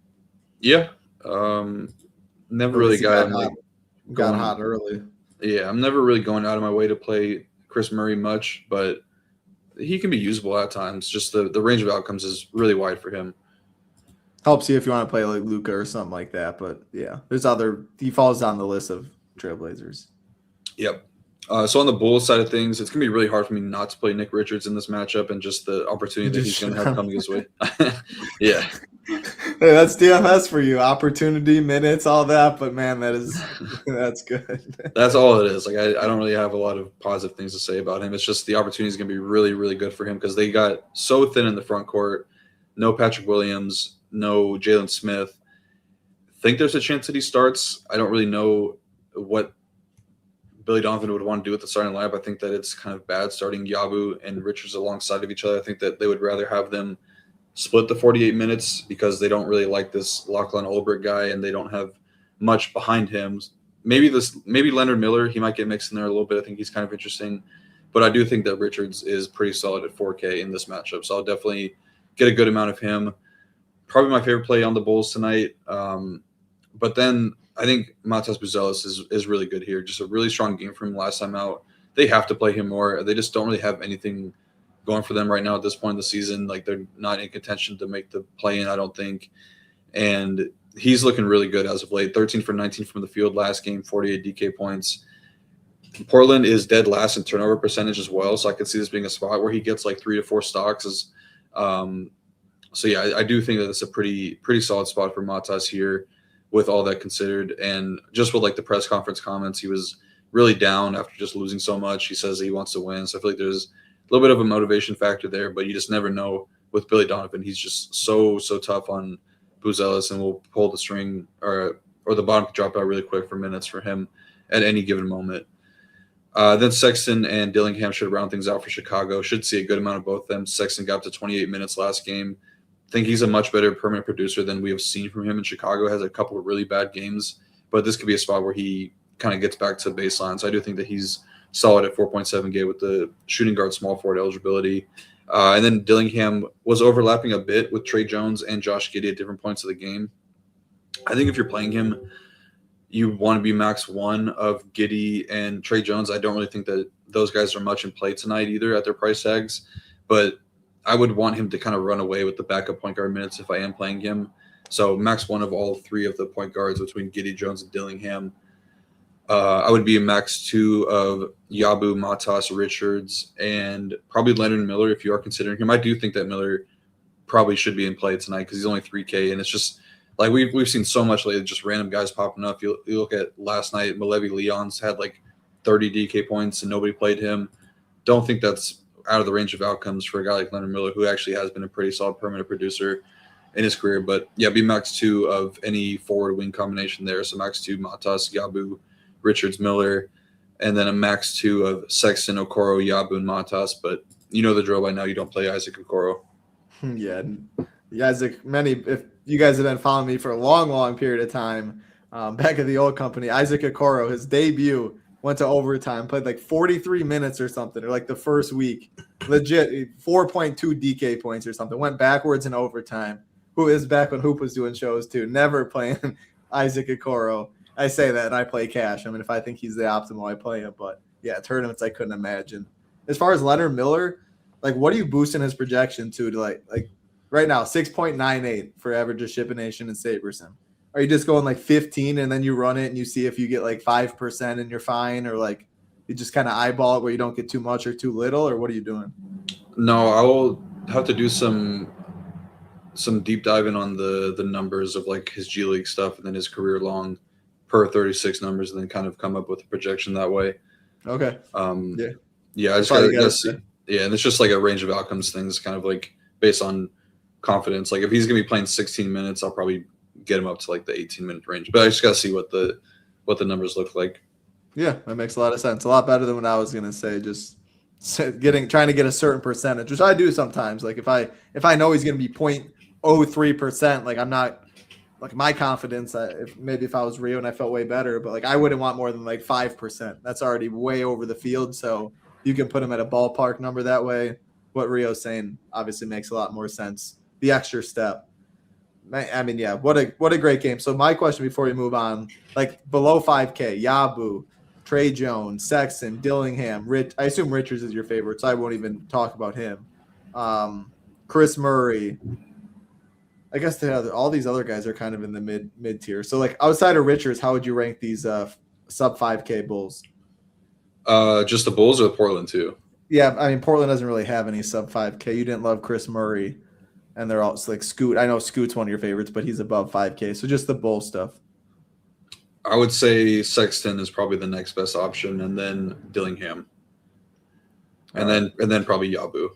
Speaker 3: Yeah. Never really got
Speaker 2: hot early.
Speaker 3: Yeah, I'm never really going out of my way to play Chris Murray much, but he can be usable at times. Just the range of outcomes is really wide for him.
Speaker 2: Helps you if you want to play like Luka or something like that. But yeah, he falls down the list of Trailblazers.
Speaker 3: Yep. So on the Bulls side of things, it's going to be really hard for me not to play Nick Richards in this matchup and just the opportunity that he's going to have coming his way. Yeah.
Speaker 2: Hey, that's DFS for you. Opportunity, minutes, all that. But man, that's good.
Speaker 3: That's all it is. Like I don't really have a lot of positive things to say about him. It's just the opportunity is going to be really, really good for him because they got so thin in the front court. No Patrick Williams, no Jalen Smith. Think there's a chance that he starts. I don't really know what Billy Donovan would want to do with the starting lineup. I think that it's kind of bad starting Yabu and Richards alongside of each other. I think that they would rather have them split the 48 minutes because they don't really like this Lachlan Olbrich guy and they don't have much behind him. Maybe Leonard Miller, he might get mixed in there a little bit. I think he's kind of interesting. But I do think that Richards is pretty solid at 4K in this matchup. So I'll definitely get a good amount of him. Probably my favorite play on the Bulls tonight. But then I think Matas Buzelis is really good here. Just a really strong game from him last time out. They have to play him more. They just don't really have anything going for them right now at this point in the season. Like they're not in contention to make the play-in, I don't think. And he's looking really good as of late. 13 for 19 from the field last game, 48 DK points. Portland is dead last in turnover percentage as well, so I could see this being a spot where he gets like 3 to 4 stocks. So yeah, I do think that it's a pretty solid spot for Matas here with all that considered. And just with like the press conference comments, he was really down after just losing so much. He says that he wants to win. So I feel like there's a little bit of a motivation factor there, but you just never know with Billy Donovan. He's just so tough on Buzelis and will pull the string or the bottom could drop out really quick for minutes for him at any given moment. Then Sexton and Dillingham should round things out for Chicago. Should see a good amount of both of them. Sexton got up to 28 minutes last game. I think he's a much better permanent producer than we have seen from him in Chicago. Has a couple of really bad games, but this could be a spot where he kind of gets back to baseline. So I do think that he's solid at 4.7K with the shooting guard small forward eligibility. And then Dillingham was overlapping a bit with Trey Jones and Josh Giddey at different points of the game. I think if you're playing him, you want to be max 1 of Giddey and Trey Jones. I don't really think that those guys are much in play tonight either at their price tags, but I would want him to kind of run away with the backup point guard minutes if I am playing him. So max 1 of all 3 of the point guards between Giddey, Jones, and Dillingham. I would be a max 2 of Yabu, Matas, Richards, and probably Leonard Miller if you are considering him. I do think that Miller probably should be in play tonight because he's only 3K, and it's just like we've seen so much lately, just random guys popping up. You look at last night, Malevi Leon's had like 30 DK points and nobody played him. Don't think that's out of the range of outcomes for a guy like Leonard Miller, who actually has been a pretty solid permanent producer in his career. But yeah, be max 2 of any forward wing combination there. So max 2 Matas, Yabu, Richards, Miller, and then a max 2 of Sexton, Okoro, Yabu, and Matas. But you know the drill by now. You don't play Isaac Okoro.
Speaker 2: Yeah, Isaac. If you guys have been following me for a long period of time, back at the old company, Isaac Okoro, his debut went to overtime, played like 43 minutes or something, or like the first week, legit 4.2 DK points or something. Went backwards in overtime. Who is back when Hoop was doing shows too? Never playing Isaac Okoro. I say that and I play cash. I mean, if I think he's the optimal, I play him. But yeah, tournaments I couldn't imagine. As far as Leonard Miller, like what are you boosting his projection to like right now, 6.98 for average of Shipination and Saberson? Are you just going like 15 and then you run it and you see if you get like 5% and you're fine, or like you just kind of eyeball it where you don't get too much or too little, or what are you doing?
Speaker 3: No, I will have to do some deep diving on the numbers of like his G League stuff and then his career long per 36 numbers, and then kind of come up with a projection that way.
Speaker 2: Okay.
Speaker 3: Yeah, I just gotta see. Yeah, and it's just like a range of outcomes things, kind of like based on confidence. Like if he's gonna be playing 16 minutes, I'll probably get him up to like the 18-minute range. But I just gotta see what the numbers look like.
Speaker 2: Yeah, that makes a lot of sense. A lot better than what I was gonna say. Just trying to get a certain percentage, which I do sometimes. Like if I know he's gonna be 0.03%, like I'm not like my confidence. If I was Rio and I felt way better, but like I wouldn't want more than like 5%. That's already way over the field. So you can put him at a ballpark number that way. What Rio's saying obviously makes a lot more sense. The extra step. I mean, yeah, what a great game. So my question before we move on, like below 5K, Yabu, Trey Jones, Sexton, Dillingham, I assume Richards is your favorite, so I won't even talk about him. Chris Murray. I guess all these other guys are kind of in the mid tier. So like outside of Richards, how would you rank these sub 5K Bulls?
Speaker 3: Just the Bulls or the Portland too?
Speaker 2: Yeah, I mean Portland doesn't really have any sub 5K. You didn't love Chris Murray. And they're all like Scoot. I know Scoot's one of your favorites, but he's above 5K. So just the bull stuff.
Speaker 3: I would say Sexton is probably the next best option, and then Dillingham, and then probably Yabu.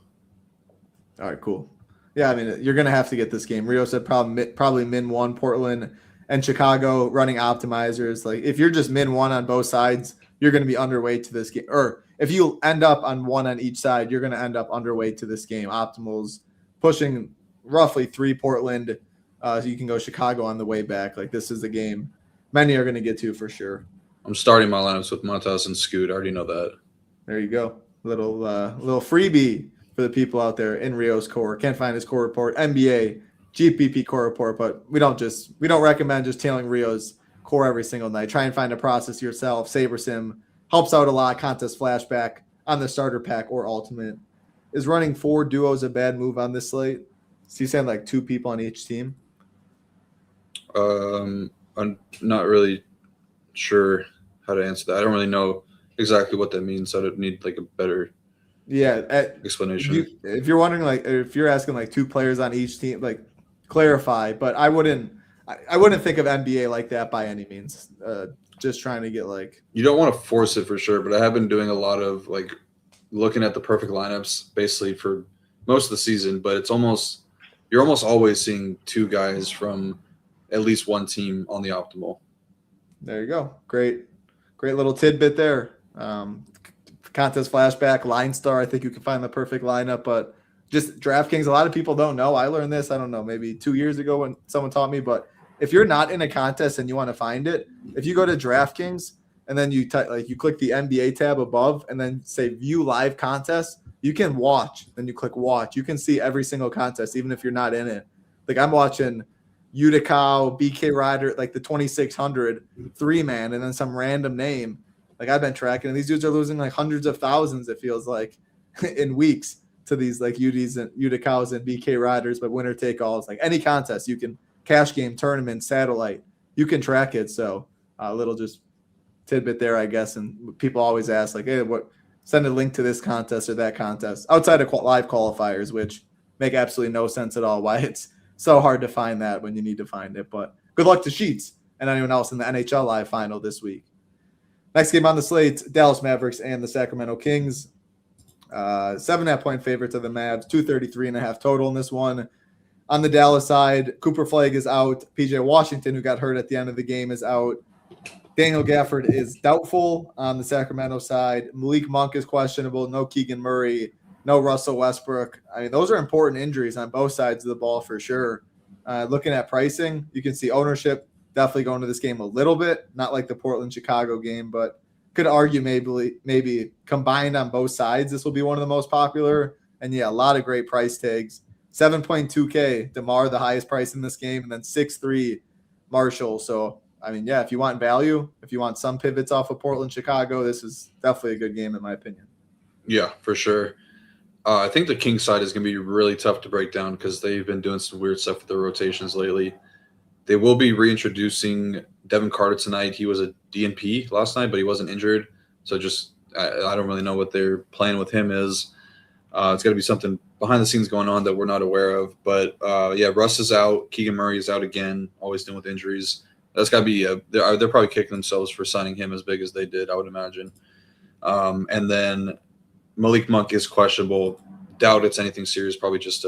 Speaker 2: All right, cool. Yeah, I mean, you're gonna have to get this game. Rio said probably min one, Portland and Chicago running optimizers. Like if you're just min one on both sides, you're gonna be underweight to this game. Or if you end up on one on each side, you're gonna end up underweight to this game. Optimals pushing roughly 3 Portland. So you can go Chicago on the way back. Like this is the game many are gonna get to for sure.
Speaker 3: I'm starting my lineups with Montas and Scoot. I already know that.
Speaker 2: There you go. Little freebie for the people out there in Rio's core. Can't find his core report, NBA, GPP core report, but we don't recommend just tailing Rio's core every single night. Try and find a process yourself. SaberSim helps out a lot. Contest flashback on the starter pack or ultimate. Is running 4 duos a bad move on this slate? So you saying like 2 people on each team?
Speaker 3: I'm not really sure how to answer that. I don't really know exactly what that means. So I don't need like a better explanation.
Speaker 2: If you're wondering, like, if you're asking like 2 players on each team, like clarify. But I wouldn't think of NBA like that by any means. Just trying to get like,
Speaker 3: you don't want to force it for sure, but I have been doing a lot of like looking at the perfect lineups basically for most of the season. But you're almost always seeing 2 guys from at least one team on the optimal.
Speaker 2: There you go. Great little tidbit there. Contest flashback, line star. I think you can find the perfect lineup, but just DraftKings. A lot of people don't know. I learned this, I don't know, maybe 2 years ago when someone taught me, but if you're not in a contest and you want to find it, if you go to DraftKings and then you click the NBA tab above and then say view live contest, you can watch. Then you click watch. You can see every single contest, even if you're not in it. Like I'm watching Utica, BK Ryder, like the 2600 3-man, and then some random name. Like I've been tracking, and these dudes are losing like hundreds of thousands, it feels like, in weeks to these like UDs and Utica's and BK Riders, but winner take alls. Like any contest, you can cash game, tournament, satellite, you can track it. So a little just tidbit there, I guess. And people always ask like, hey, send a link to this contest or that contest outside of live qualifiers, which make absolutely no sense at all. Why it's so hard to find that when you need to find it. But good luck to Sheets and anyone else in the NHL live final this week. Next game on the slate, Dallas Mavericks and the Sacramento Kings. 7.5 point favorites of the Mavs, 233.5 total in this one. On the Dallas side, Cooper Flagg is out. PJ Washington, who got hurt at the end of the game, is out. Daniel Gafford is doubtful on the Sacramento side. Malik Monk is questionable. No Keegan Murray. No Russell Westbrook. I mean, those are important injuries on both sides of the ball for sure. Looking at pricing, you can see ownership definitely going to this game a little bit. Not like the Portland-Chicago game, but could argue maybe combined on both sides, this will be one of the most popular. And yeah, a lot of great price tags. 7.2K, DeMar, the highest price in this game, and then 6.3 Marshall. So, I mean, yeah, if you want value, if you want some pivots off of Portland-Chicago, this is definitely a good game in my opinion.
Speaker 3: Yeah, for sure. I think the Kings side is going to be really tough to break down because they've been doing some weird stuff with their rotations lately. They will be reintroducing Devin Carter tonight. He was a DNP last night, but he wasn't injured. So I don't really know what their plan with him is. It's got to be something behind the scenes going on that we're not aware of. But, yeah, Russ is out. Keegan Murray is out again, always dealing with injuries. That's got to be they're probably kicking themselves for signing him as big as they did, I would imagine. And then Malik Monk is questionable. Doubt it's anything serious. Probably just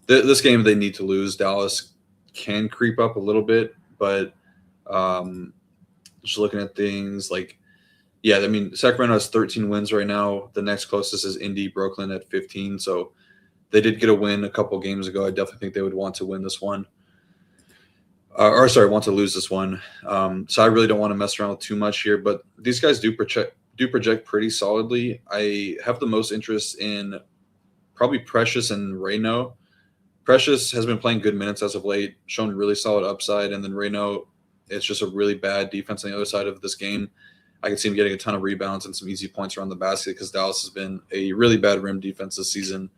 Speaker 3: this game they need to lose. Dallas can creep up a little bit, but just looking at things like, yeah, I mean, Sacramento has 13 wins right now. The next closest is Indy, Brooklyn at 15. So they did get a win a couple games ago. I definitely think they would want to win this one. Want to lose this one. So I really don't want to mess around with too much here, but these guys do project pretty solidly. I have the most interest in probably Precious and Reyno. Precious has been playing good minutes as of late, shown really solid upside, and then Reyno, it's just a really bad defense on the other side of this game. I can see him getting a ton of rebounds and some easy points around the basket because Dallas has been a really bad rim defense this season.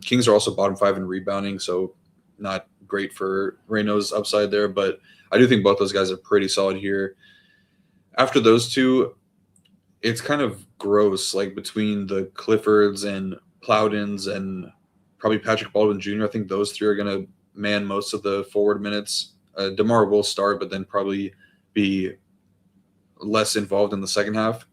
Speaker 3: Kings are also bottom 5 in rebounding, so not great for Reyno's upside there, but I do think both those guys are pretty solid here. After those two, it's kind of gross, like between the Cliffords and Plowdens and probably Patrick Baldwin Jr. I think those three are going to man most of the forward minutes. DeMar will start, but then probably be less involved in the second half.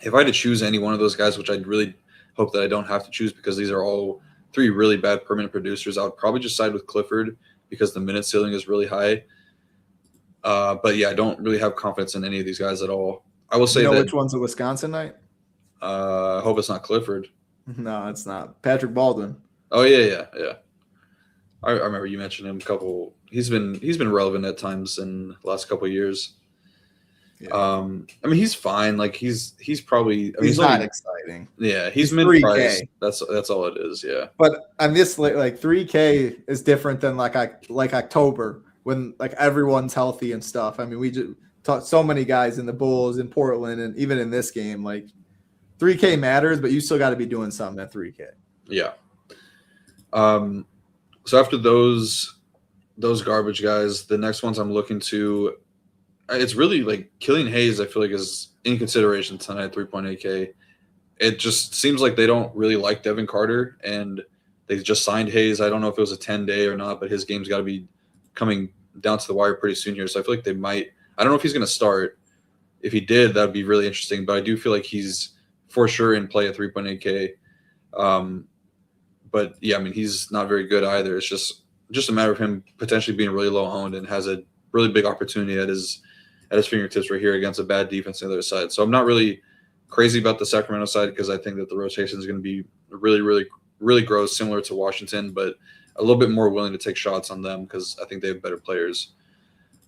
Speaker 3: If I had to choose any one of those guys, which I'd really hope that I don't have to choose because these are all three really bad permanent producers, I would probably just side with Clifford because the minute ceiling is really high. But yeah, I don't really have confidence in any of these guys at all. I will say
Speaker 2: which one's a Wisconsin night?
Speaker 3: I hope it's not Clifford.
Speaker 2: No, it's not. Patrick Baldwin.
Speaker 3: Oh yeah. I remember you mentioned him a couple. He's been relevant at times in the last couple of years. Yeah. I mean, he's fine. Like he's probably.
Speaker 2: He's not exciting.
Speaker 3: Yeah, he's mid-priced. That's all it is. Yeah.
Speaker 2: But on this, like 3K is different than like October when like everyone's healthy and stuff. I mean, we just talked so many guys in the Bulls in Portland and even in this game. Like 3K matters, but you still got to be doing something at 3K.
Speaker 3: Yeah. So after those garbage guys, the next ones I'm looking to, it's really like Killian Hayes. I feel like is in consideration tonight, 3.8K. It just seems like they don't really like Devin Carter, and they just signed Hayes. I don't know if it was a 10-day or not, but his game's got to be coming down to the wire pretty soon here. So I feel like they might. I don't know if he's going to start. If he did, that would be really interesting. But I do feel like he's for sure in play at 3.8K. But yeah, I mean, he's not very good either. It's just a matter of him potentially being really low owned and has a really big opportunity at his fingertips right here against a bad defense on the other side. So I'm not really crazy about the Sacramento side because I think that the rotation is going to be really, really, really gross, similar to Washington, but a little bit more willing to take shots on them because I think they have better players.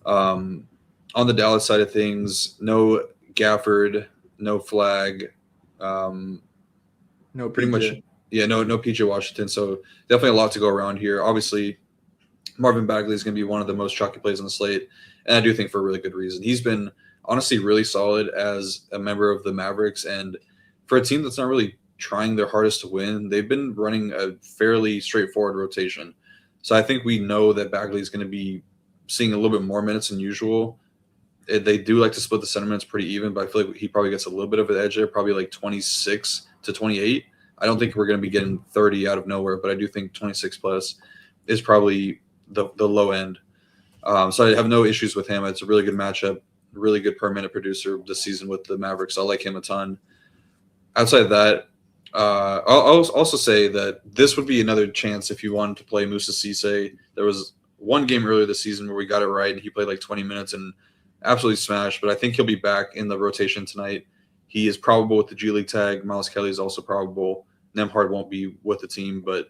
Speaker 3: On the Dallas side of things, no Gafford, no Flag,
Speaker 2: no
Speaker 3: pretty
Speaker 2: PJ.
Speaker 3: much. Yeah, no PJ Washington. So definitely a lot to go around here. Obviously, Marvin Bagley is going to be one of the most chalky plays on the slate, and I do think for a really good reason. He's been honestly really solid as a member of the Mavericks, and for a team that's not really trying their hardest to win, they've been running a fairly straightforward rotation. So I think we know that Bagley is going to be seeing a little bit more minutes than usual. They do like to split the center minutes pretty even, but I feel like he probably gets a little bit of an edge there, probably like 26 to 28. I don't think we're going to be getting 30 out of nowhere, but I do think 26 plus is probably the low end. So I have no issues with him. It's a really good matchup, really good per minute producer this season with the Mavericks. I like him a ton. Outside of that, I'll also say that this would be another chance if you wanted to play Moussa Cisse. There was one game earlier this season where we got it right, and he played like 20 minutes and absolutely smashed, but I think he'll be back in the rotation tonight. He is probable with the G League tag. Miles Kelly is also probable. Nembhard won't be with the team, but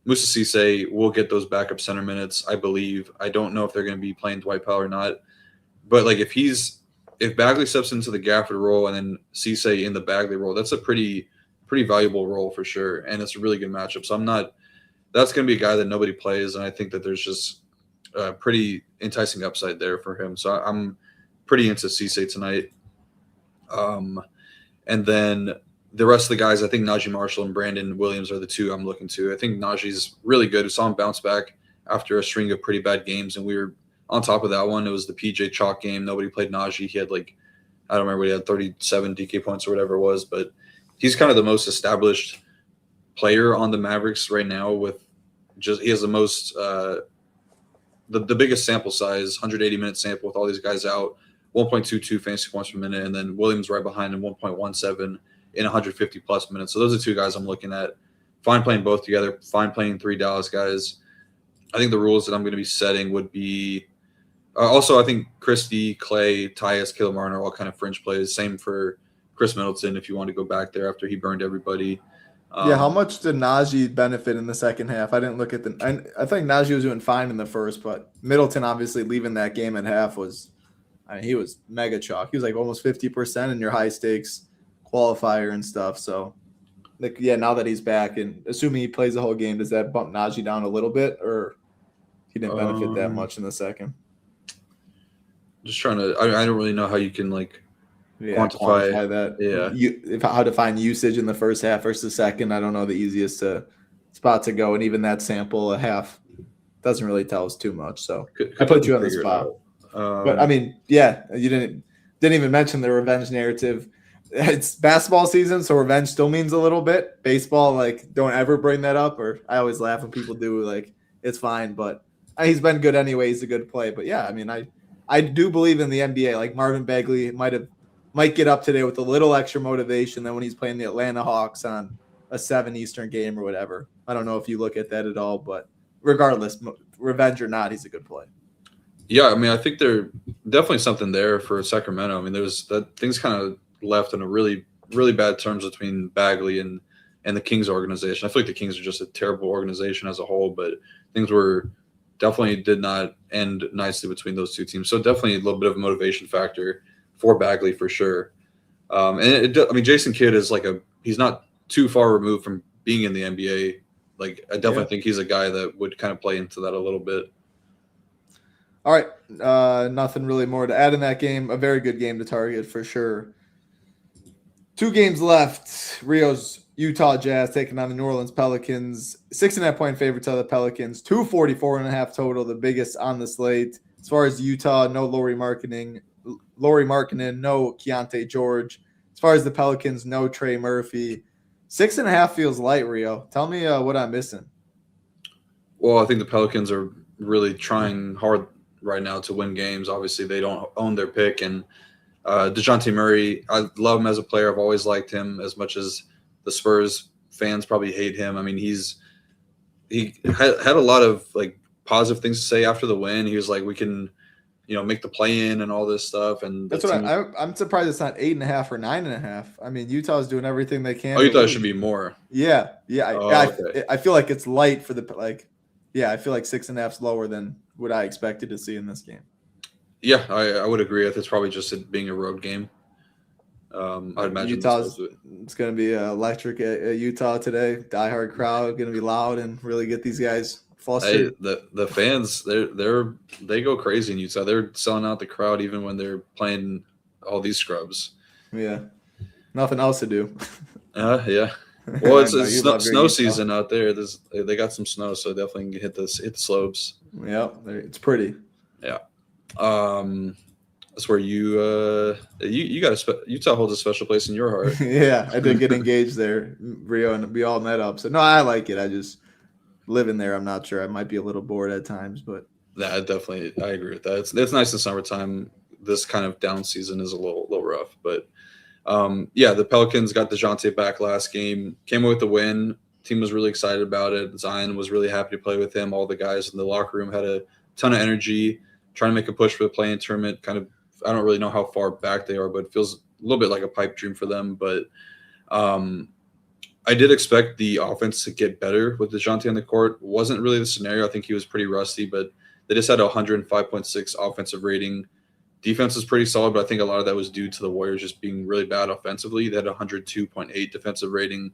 Speaker 3: Moussa Cisse will get those backup center minutes, I believe. I don't know if they're going to be playing Dwight Powell or not, but like if Bagley steps into the Gafford role and then Cisse in the Bagley role, that's a pretty valuable role for sure, and it's a really good matchup. So that's going to be a guy that nobody plays, and I think that there's just a pretty enticing upside there for him. So I'm pretty into Cisse tonight. And then the rest of the guys, I think Najee Marshall and Brandon Williams are the two I'm looking to. I think Najee's really good. We saw him bounce back after a string of pretty bad games, and we were on top of that one. It was the PJ Chalk game. Nobody played Najee. He had like, I don't remember, he had 37 DK points or whatever it was, but he's kind of the most established player on the Mavericks right now he has the most the biggest sample size, 180-minute sample with all these guys out, 1.22 fantasy points per minute, and then Williams right behind him, 1.17 in 150-plus minutes. So those are two guys I'm looking at. Fine playing both together, fine playing three Dallas guys. I think the rules that I'm going to be setting would be also I think Christie, Clay, Tyus, Kilmartin are all kind of fringe plays. Same for Chris Middleton if you want to go back there after he burned everybody.
Speaker 2: How much did Najee benefit in the second half? I didn't look at I think Najee was doing fine in the first, but Middleton obviously leaving that game at half he was mega chalk. He was like almost 50% in your high stakes qualifier and stuff. So, now that he's back and assuming he plays the whole game, does that bump Najee down a little bit, or he didn't benefit that much in the second?
Speaker 3: Just trying to. I don't really know how you can quantify
Speaker 2: that.
Speaker 3: Yeah,
Speaker 2: how to find usage in the first half versus the second. I don't know the easiest spot to go, and even that sample a half doesn't really tell us too much. So I put you on the spot. But I mean, you didn't even mention the revenge narrative. it's basketball season, so revenge still means a little bit. Baseball, like, don't ever bring that up, or I always laugh when people do. Like, it's fine, but he's been good anyway. He's a good play. But yeah, I mean, I do believe in the NBA. Like Marvin Bagley might get up today with a little extra motivation than when he's playing the Atlanta Hawks on a 7 Eastern game or whatever. I don't know if you look at that at all, but regardless, revenge or not, he's a good play.
Speaker 3: Yeah, I mean, I think there's definitely something there for Sacramento. I mean, there's that things kind of left in a really, really bad terms between Bagley and the Kings organization. I feel like the Kings are just a terrible organization as a whole, but things definitely did not end nicely between those two teams. So definitely a little bit of a motivation factor for Bagley for sure. I mean, Jason Kidd is he's not too far removed from being in the NBA. Like, I definitely think he's a guy that would kind of play into that a little bit.
Speaker 2: All right. Nothing really more to add in that game. A very good game to target for sure. 2 games left. Rio's Utah Jazz taking on the New Orleans Pelicans. 6.5 point favorite to the Pelicans. 244.5 total, the biggest on the slate. As far as Utah, no Lauri Markkanen, no Keontae George. As far as the Pelicans, no Trey Murphy. 6.5 feels light, Rio. Tell me what I'm missing.
Speaker 3: Well, I think the Pelicans are really trying hard right now to win games. Obviously, they don't own their pick. And DeJounte Murray, I love him as a player. I've always liked him as much as the Spurs fans probably hate him. I mean, he had a lot of positive things to say after the win. He was like, we can, make the play in and all this stuff. And
Speaker 2: that's what I'm surprised it's not 8.5 or 9.5. I mean, Utah's doing everything they can.
Speaker 3: Oh, you thought it should be more?
Speaker 2: Yeah.
Speaker 3: Okay.
Speaker 2: I feel like it's light for I feel like 6.5 is lower than what I expected to see in this game.
Speaker 3: Yeah, I would agree. It's probably just it being a road game. I'd imagine
Speaker 2: it's going to be electric at Utah today. Diehard crowd, going to be loud and really get these guys flustered.
Speaker 3: Hey, the fans, they go crazy in Utah. They're selling out the crowd even when they're playing all these scrubs.
Speaker 2: Yeah, nothing else to do.
Speaker 3: Yeah. Well, it's snow season out there. They got some snow, so definitely hit the slopes.
Speaker 2: Yeah, it's pretty.
Speaker 3: Yeah. That's where you got Utah holds a special place in your heart.
Speaker 2: Yeah, I did get engaged there, Rio, and we all met up. So no, I like it. I just living there. I'm not sure. I might be a little bored at times, but
Speaker 3: yeah, definitely, I agree with that. It's nice in summertime. This kind of down season is a little rough, but the Pelicans got DeJounte back last game, came away with the win. Team was really excited about it. Zion was really happy to play with him. All the guys in the locker room had a ton of energy, trying to make a push for the play-in tournament. Kind of, I don't really know how far back they are, but it feels a little bit like a pipe dream for them. But I did expect the offense to get better with DeJounte on the court. Wasn't really the scenario. I think he was pretty rusty, but they just had a 105.6 offensive rating. Defense is pretty solid, but I think a lot of that was due to the Warriors just being really bad offensively. They had a 102.8 defensive rating.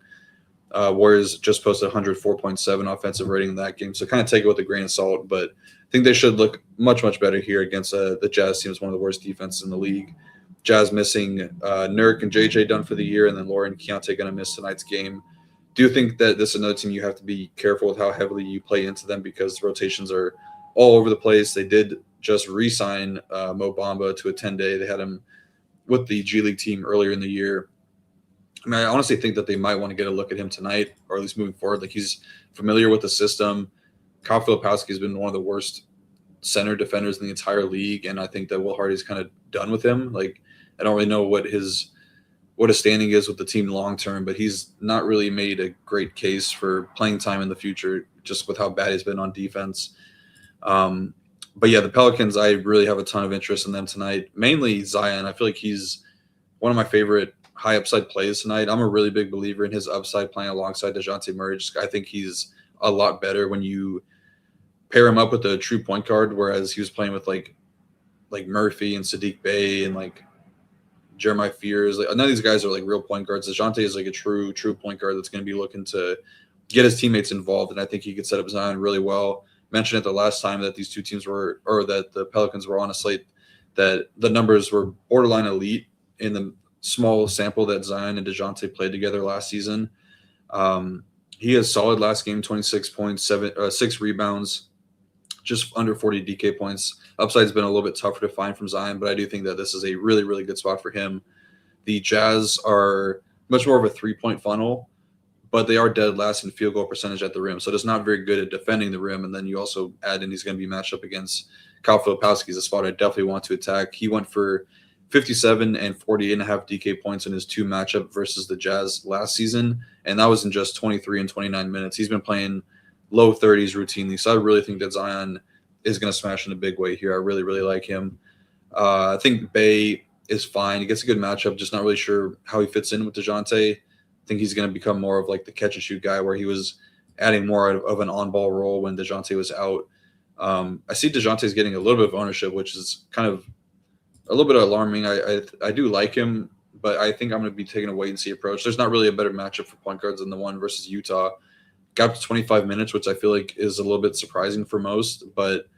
Speaker 3: Warriors just posted 104.7 offensive rating in that game. So kind of take it with a grain of salt, but I think they should look much, much better here against the Jazz team. Is one of the worst defenses in the league. Jazz missing Nurk and JJ done for the year, and then Lauri and Keontae going to miss tonight's game. Do you think that this is another team you have to be careful with how heavily you play into them because the rotations are all over the place? They did just re-sign Mo Bamba to a 10-day. They had him with the G League team earlier in the year. I mean, I honestly think that they might want to get a look at him tonight, or at least moving forward. Like, he's familiar with the system. Kyle Filipowski has been one of the worst center defenders in the entire league, and I think that Will Hardy's kind of done with him. Like, I don't really know what his standing is with the team long term, but he's not really made a great case for playing time in the future, just with how bad he's been on defense. But yeah, the Pelicans, I really have a ton of interest in them tonight. Mainly Zion. I feel like he's one of my favorite high upside plays tonight. I'm a really big believer in his upside playing alongside DeJounte Murray. I think he's a lot better when you pair him up with a true point guard, whereas he was playing with like Murphy and Sadiq Bey and like Jeremiah Fears. Like, none of these guys are like real point guards. DeJounte is like a true point guard that's going to be looking to get his teammates involved, and I think he could set up Zion really well. Mentioned it the last time that these two teams that the Pelicans were on a slate, that the numbers were borderline elite in the small sample that Zion and DeJounte played together last season. He has solid last game, 26 points, 6 rebounds, just under 40 DK points. Upside's been a little bit tougher to find from Zion, but I do think that this is a really, really good spot for him. the Jazz are much more of a 3-point funnel, but they are dead last in field goal percentage at the rim. So it's not very good at defending the rim. And then you also add in he's going to be matched up against Kyle Filipowski's a spot I definitely want to attack. He went for 57 and 48.5 DK points in his 2 matchup versus the Jazz last season. And that was in just 23 and 29 minutes. He's been playing low 30s routinely. So I really think that Zion is going to smash in a big way here. I really, really like him. I think Bay is fine. He gets a good matchup, just not really sure how he fits in with DeJounte. I think he's going to become more of like the catch and shoot guy where he was adding more of an on-ball role when DeJounte was out. I see DeJounte's getting a little bit of ownership, which is kind of a little bit alarming. I do like him, but I think I'm going to be taking a wait-and-see approach. There's not really a better matchup for point guards than the one versus Utah. Got up to 25 minutes, which I feel like is a little bit surprising for most, but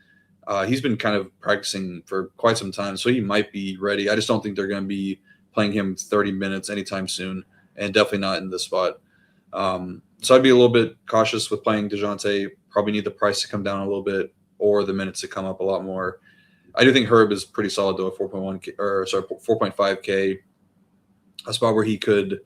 Speaker 3: he's been kind of practicing for quite some time, so he might be ready. I just don't think they're going to be playing him 30 minutes anytime soon, and definitely not in this spot. So I'd be a little bit cautious with playing DeJounte. Probably need the price to come down a little bit or the minutes to come up a lot more. I do think Herb is pretty solid though, 4.5K, a spot where he could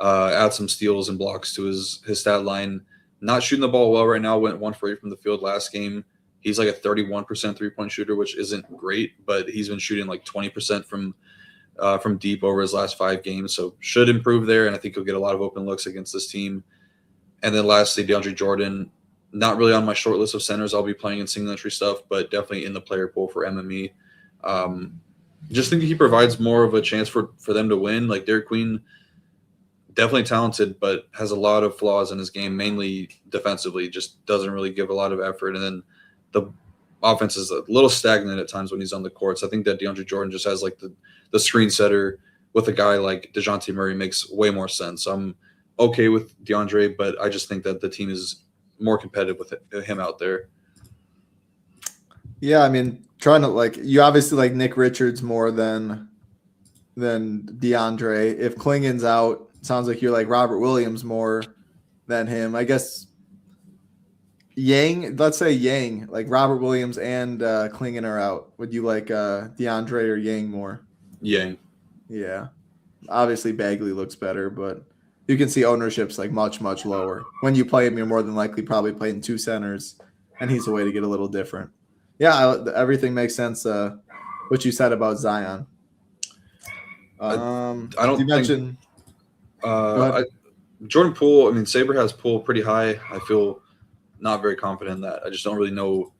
Speaker 3: add some steals and blocks to his stat line. Not shooting the ball well right now. Went 1 for 8 from the field last game. He's like a 31% 3-point shooter, which isn't great, but he's been shooting like 20% from deep over his last 5 games. So should improve there, and I think he'll get a lot of open looks against this team. And then lastly, DeAndre Jordan, not really on my short list of centers I'll be playing in single entry stuff, but definitely in the player pool for MME. Just think he provides more of a chance for them to win. Like Derek Queen, definitely talented, but has a lot of flaws in his game, mainly defensively, just doesn't really give a lot of effort. And then the offense is a little stagnant at times when he's on the court. So I think that DeAndre Jordan just has like the screen setter with a guy like DeJounte Murray makes way more sense. I'm okay with DeAndre, but I just think that the team is more competitive with him out there.
Speaker 2: Yeah, I mean, trying to like you obviously like Nick Richards more than DeAndre. If Klingon's out, sounds like you're like Robert Williams more than him. I guess Yang, let's say Yang, like Robert Williams and Klingon are out. Would you like DeAndre or Yang more?
Speaker 3: Yang.
Speaker 2: Yeah. Obviously Bagley looks better, but you can see ownership's like much, much lower. When you play him, you're more than likely probably playing 2 centers, and he's a way to get a little different. Yeah, everything makes sense. What you said about Zion.
Speaker 3: I don't
Speaker 2: you mentioned
Speaker 3: Jordan Poole. I mean, Saber has Poole pretty high. I feel not very confident in that. I just don't really know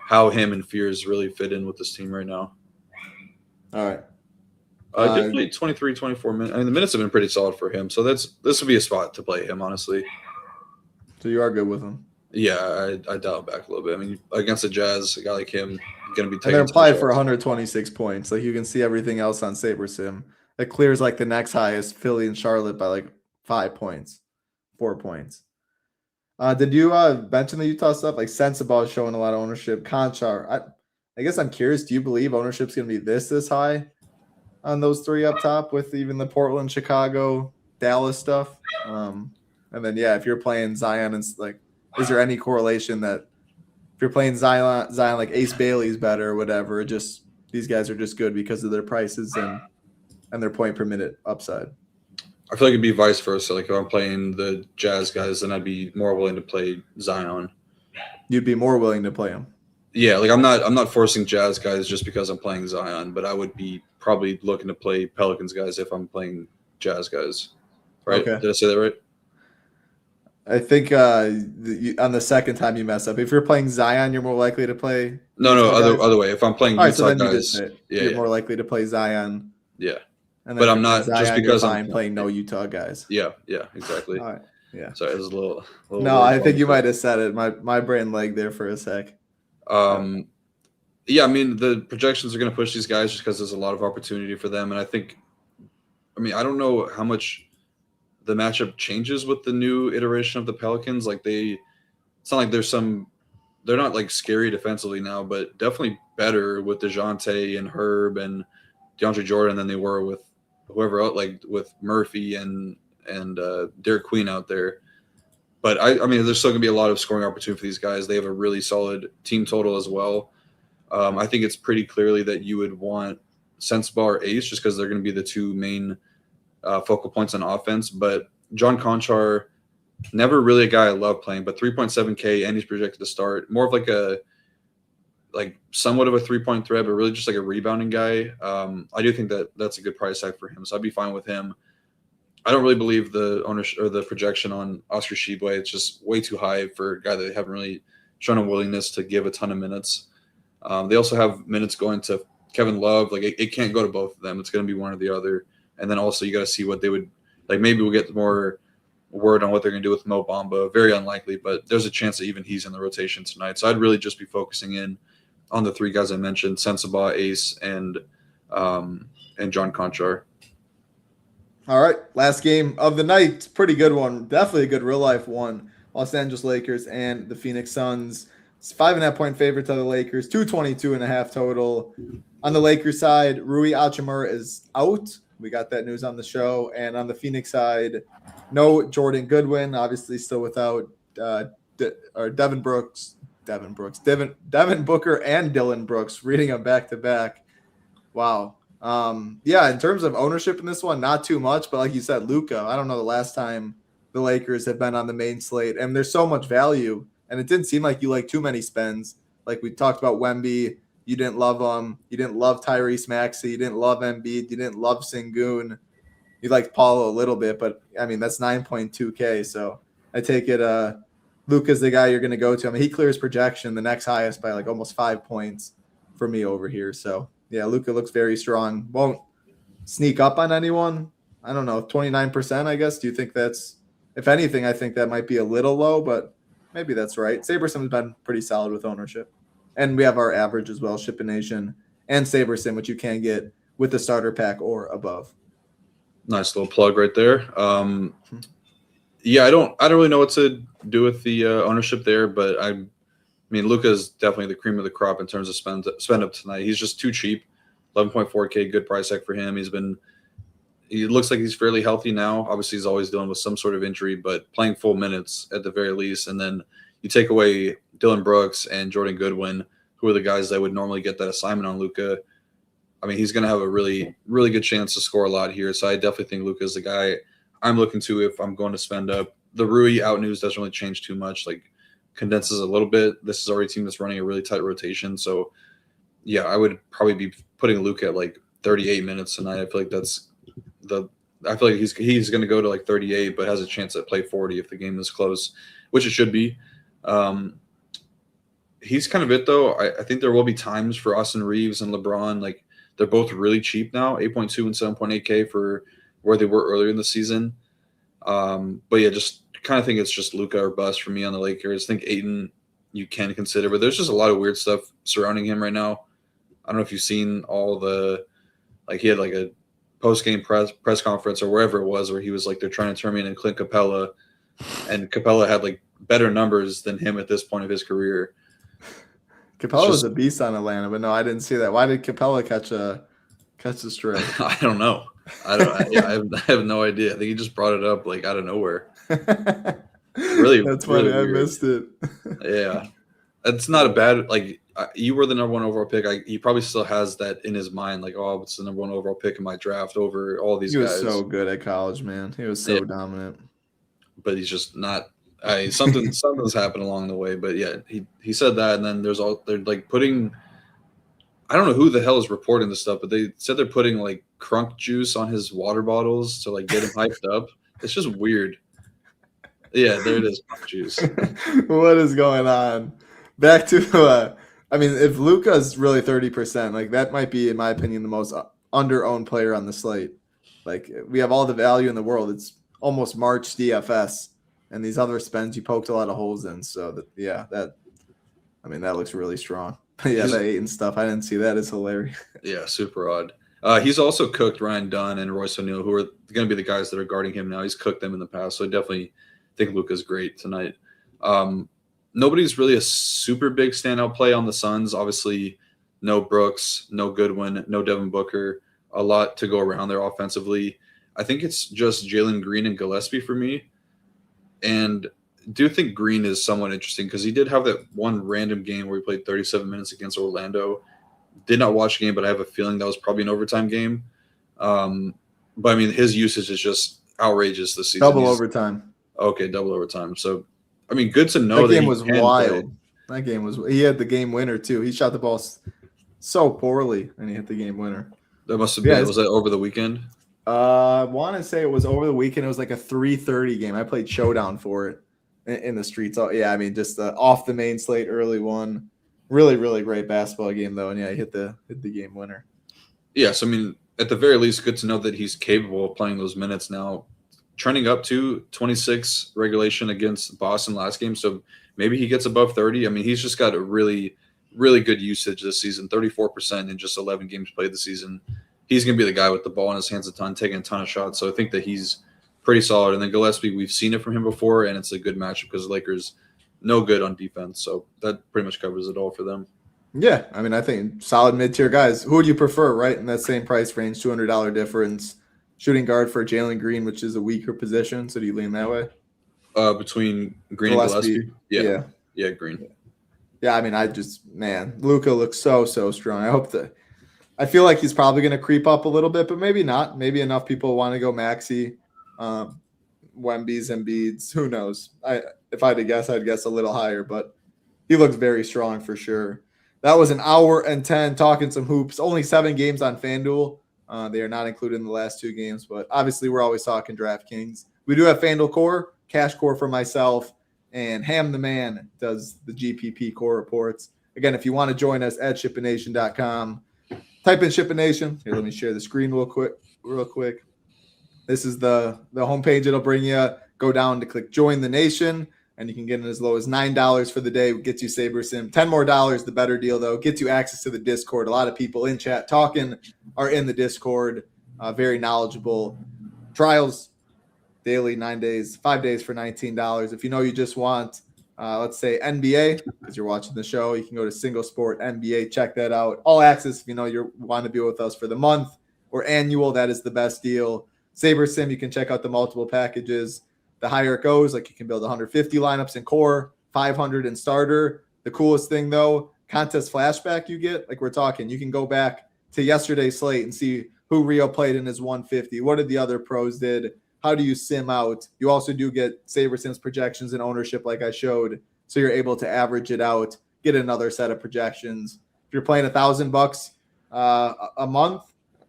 Speaker 3: how him and Fears really fit in with this team right now.
Speaker 2: All right.
Speaker 3: Definitely 23, 24 minutes. I mean, the minutes have been pretty solid for him. So this would be a spot to play him, honestly.
Speaker 2: So you are good with him?
Speaker 3: Yeah, I dial back a little bit. I mean, against the Jazz, a guy like him going to be taking.
Speaker 2: And they're applied for 126 points. Like you can see everything else on SaberSim. It clears like the next highest, Philly and Charlotte, by like 5 points, 4 points. Did you mention the Utah stuff? Like Sensabaugh is showing a lot of ownership. Conchar, I guess I'm curious. Do you believe ownership's going to be this high on those 3 up top with even the Portland, Chicago, Dallas stuff? And then, yeah, if you're playing Zion, and like, is there any correlation that if you're playing Zion like Ace Bailey's better or whatever, just these guys are just good because of their prices and their point per minute upside?
Speaker 3: I feel like it'd be vice versa. Like if I'm playing the Jazz guys, then I'd be more willing to play Zion.
Speaker 2: You'd be more willing to play him.
Speaker 3: Yeah, like I'm not forcing Jazz guys just because I'm playing Zion, but I would be probably looking to play Pelicans guys if I'm playing Jazz guys. Right?
Speaker 2: Okay.
Speaker 3: Did I say that right?
Speaker 2: I think on the second time you mess up, if you're playing Zion, you're more likely to play.
Speaker 3: No, other way. If I'm playing
Speaker 2: Utah
Speaker 3: so then
Speaker 2: guys, you're
Speaker 3: yeah.
Speaker 2: more likely to play Zion.
Speaker 3: Yeah.
Speaker 2: And
Speaker 3: but I'm not
Speaker 2: Zion,
Speaker 3: just because I'm
Speaker 2: playing no Utah guys.
Speaker 3: Yeah, exactly.
Speaker 2: All right. Yeah.
Speaker 3: Sorry, it was a little
Speaker 2: no, I think you might have said it. My brain lagged there for a sec.
Speaker 3: Yeah, I mean the projections are going to push these guys just because there's a lot of opportunity for them, and I don't know how much the matchup changes with the new iteration of the Pelicans. Like it's not like they're not like scary defensively now, but definitely better with DeJounte and Herb and DeAndre Jordan than they were with whoever else, like with Murphy and Derek Queen out there. But I mean, there's still gonna be a lot of scoring opportunity for these guys. They have a really solid team total as well. I think it's pretty clearly that you would want Sensabaugh or Ace just because they're going to be the 2 main focal points on offense. But John Conchar, never really a guy I love playing, but 3.7K, and he's projected to start. More of like somewhat of a 3-point threat, but really just like a rebounding guy. I do think that that's a good price tag for him, so I'd be fine with him. I don't really believe the ownership or the projection on Oscar Tshiebwe. It's just way too high for a guy that they haven't really shown a willingness to give a ton of minutes. They also have minutes going to Kevin Love. Like it can't go to both of them. It's going to be one or the other. And then also you got to see what they would like. Maybe we'll get more word on what they're going to do with Mo Bamba. Very unlikely, but there's a chance that even he's in the rotation tonight. So I'd really just be focusing in on the three guys I mentioned: Sensabaugh, Ace, and John Conchar.
Speaker 2: All right, last game of the night. Pretty good one. Definitely a good real-life one. Los Angeles Lakers and the Phoenix Suns. It's 5.5-point favorite to the Lakers, 222.5 total. On the Lakers side, Rui Hachimura is out. We got that news on the show. And on the Phoenix side, no Jordan Goodwin, obviously still without Devin Booker and Dylan Brooks, reading them back-to-back. Wow. Yeah, in terms of ownership in this one, not too much, but like you said, Luka, I don't know the last time the Lakers have been on the main slate, and there's so much value, and it didn't seem like you like too many spends. Like we talked about Wemby, you didn't love him, you didn't love Tyrese Maxey, you didn't love Embiid, you didn't love Sengun, you liked Paulo a little bit, but I mean that's 9.2K, so I take it Luka's the guy you're going to go to. I mean, he clears projection, the next highest by like almost 5 points for me over here, so yeah, Luka looks very strong. Won't sneak up on anyone. I don't know, 29%, I guess. Do you think that's, if anything, I think that might be a little low, but maybe that's right. Sabersim has been pretty solid with ownership. And we have our average as well, Shipping Nation and Sabersim, which you can get with the starter pack or above.
Speaker 3: Nice little plug right there. Yeah, I don't really know what to do with the ownership there, but I mean, Luka's definitely the cream of the crop in terms of spend up tonight. He's just too cheap. 11.4K, good price tag for him. He looks like he's fairly healthy now. Obviously, he's always dealing with some sort of injury, but playing full minutes at the very least. And then you take away Dylan Brooks and Jordan Goodwin, who are the guys that would normally get that assignment on Luka. I mean, he's going to have a really, really good chance to score a lot here. So I definitely think Luka's the guy I'm looking to if I'm going to spend up. The Rui out news doesn't really change too much. Like, condenses a little bit. This is already a team that's running a really tight rotation. So, yeah, I would probably be putting Luka at like 38 minutes tonight. I feel like he's going to go to like 38, but has a chance at play 40 if the game is close, which it should be. He's kind of it, though. I think there will be times for Austin Reeves and LeBron. Like, they're both really cheap now, 8.2 and 7.8K for where they were earlier in the season. But, yeah, just kind of think it's just Luka or bust for me on the Lakers. I think Ayton you can consider, but there's just a lot of weird stuff surrounding him right now. I don't know if you've seen all the – like he had like a post-game press conference or wherever it was where he was like they're trying to turn me in and Clint Capella, and Capella had like better numbers than him at this point of his career.
Speaker 2: Capella was a beast on Atlanta, but no, I didn't see that. Why did Capella catch the strike?
Speaker 3: I don't know. I have no idea. I think he just brought it up like out of nowhere. Really,
Speaker 2: that's funny.
Speaker 3: Really
Speaker 2: I missed it.
Speaker 3: Yeah, it's not a bad like. You were the number one overall pick. He probably still has that in his mind, like, oh, it's the number one overall pick in my draft over all these guys.
Speaker 2: He was so good at college, man. He was so dominant.
Speaker 3: But he's just not. Something's happened along the way. But yeah, he said that, and then they're like putting. I don't know who the hell is reporting this stuff, but they said they're putting like crunk juice on his water bottles to like get him hyped up. It's just weird. Yeah, there it is, crunk juice.
Speaker 2: What is going on? Back to I mean, if Luka's really 30%, like that might be, in my opinion, the most under-owned player on the slate. Like we have all the value in the world. It's almost March DFS, and these other spends you poked a lot of holes in. So that looks really strong. Yeah, that Ayton stuff, I didn't see that. It's hilarious. Yeah,
Speaker 3: super odd. He's also cooked Ryan Dunn and Royce O'Neal, who are going to be the guys that are guarding him now. He's cooked them in the past, so I definitely think Luka's great tonight. Nobody's really a super big standout play on the Suns. Obviously, no Brooks, no Goodwin, no Devin Booker. A lot to go around there offensively. I think it's just Jalen Green and Gillespie for me. And do think Green is somewhat interesting because he did have that one random game where he played 37 minutes against Orlando. Did not watch the game, but I have a feeling that was probably an overtime game. But I mean, his usage is just outrageous this season.
Speaker 2: Double overtime.
Speaker 3: Okay, double overtime. So, I mean, good to know
Speaker 2: That game
Speaker 3: he
Speaker 2: was
Speaker 3: can
Speaker 2: wild.
Speaker 3: play.
Speaker 2: That game was. He had the game winner too. He shot the ball so poorly, and he hit the game winner.
Speaker 3: That must have been. Was that over the weekend?
Speaker 2: I want to say it was over the weekend. It was like a 3:30 game. I played Showdown for it in the streets. Oh, yeah, I mean, just off the main slate, early one. Really, really great basketball game though, and yeah, he hit the game winner.
Speaker 3: Yes, I mean, at the very least, good to know that he's capable of playing those minutes now. Trending up to 26 regulation against Boston last game, so maybe he gets above 30. I mean, he's just got a really, really good usage this season, 34% in just 11 games played this season. He's going to be the guy with the ball in his hands a ton, taking a ton of shots. So I think that he's pretty solid. And then Gillespie, we've seen it from him before, and it's a good matchup because the Lakers no good on defense. So that pretty much covers it all for them.
Speaker 2: Yeah, I mean, I think solid mid-tier guys. Who would you prefer, right, in that same price range, $200 difference? Shooting guard for Jalen Green, which is a weaker position. So do you lean that way?
Speaker 3: Between Green and Gillespie? Yeah, Green.
Speaker 2: Yeah, I mean, Luka looks so strong. I feel like he's probably going to creep up a little bit, but maybe not. Maybe enough people want to go Maxey, Wemby's, Embiid's. Who knows? If I had to guess, I'd guess a little higher, but he looks very strong for sure. That was an hour and 10 talking some hoops. Only 7 games on FanDuel. They are not included in the last 2 games, but obviously we're always talking DraftKings. We do have FanDuel Core, Cash Core for myself, and Ham the Man does the GPP Core reports. Again, if you want to join us at shippingnation.com, type in Shipping Nation. Here, let me share the screen real quick. This is the homepage it'll bring you. Go down to click Join the Nation, and you can get in as low as $9 for the day. It gets you SaberSim. $10 more, the better deal, though. Gets you access to the Discord. A lot of people in chat talking are in the Discord. Very knowledgeable. Trials daily, 9 days, 5 days for $19. If you just want, let's say NBA, because you're watching the show, you can go to Single Sport NBA. Check that out. All access if you want to be with us for the month or annual. That is the best deal. SaberSim, you can check out the multiple packages. The higher it goes, like you can build 150 lineups in core, 500 in starter. The coolest thing, though, contest flashback you get, like we're talking, you can go back to yesterday's slate and see who Rio played in his 150. What did the other pros did? How do you sim out? You also do get SaberSim's projections and ownership like I showed, so you're able to average it out, get another set of projections. If you're playing $1,000 a month,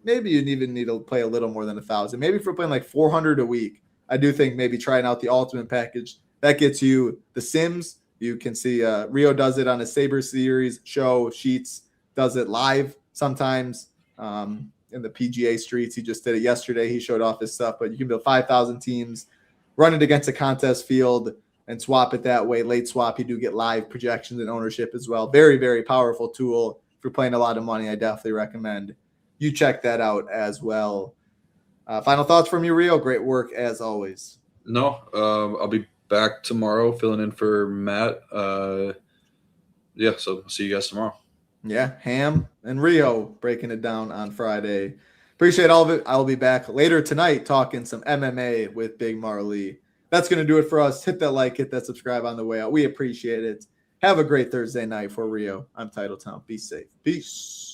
Speaker 2: maybe you even need to play a little more than 1,000. Maybe if you're playing like 400 a week, I do think maybe trying out the ultimate package that gets you the sims. You can see Rio does it on a Saber series show. Sheets does it live sometimes in the PGA streets. He just did it yesterday. He showed off his stuff, but you can build 5,000 teams, run it against a contest field, and swap it that way. Late swap, you do get live projections and ownership as well. Very, very powerful tool. If you're playing a lot of money, I definitely recommend you check that out as well. Final thoughts from you, Rio? Great work as always.
Speaker 3: No, I'll be back tomorrow filling in for Matt. So I'll see you guys tomorrow.
Speaker 2: Yeah, Ham and Rio breaking it down on Friday. Appreciate all of it. I'll be back later tonight talking some MMA with Big Marley. That's going to do it for us. Hit that like, hit that subscribe on the way out. We appreciate it. Have a great Thursday night for Rio. I'm Titletown. Be safe. Peace.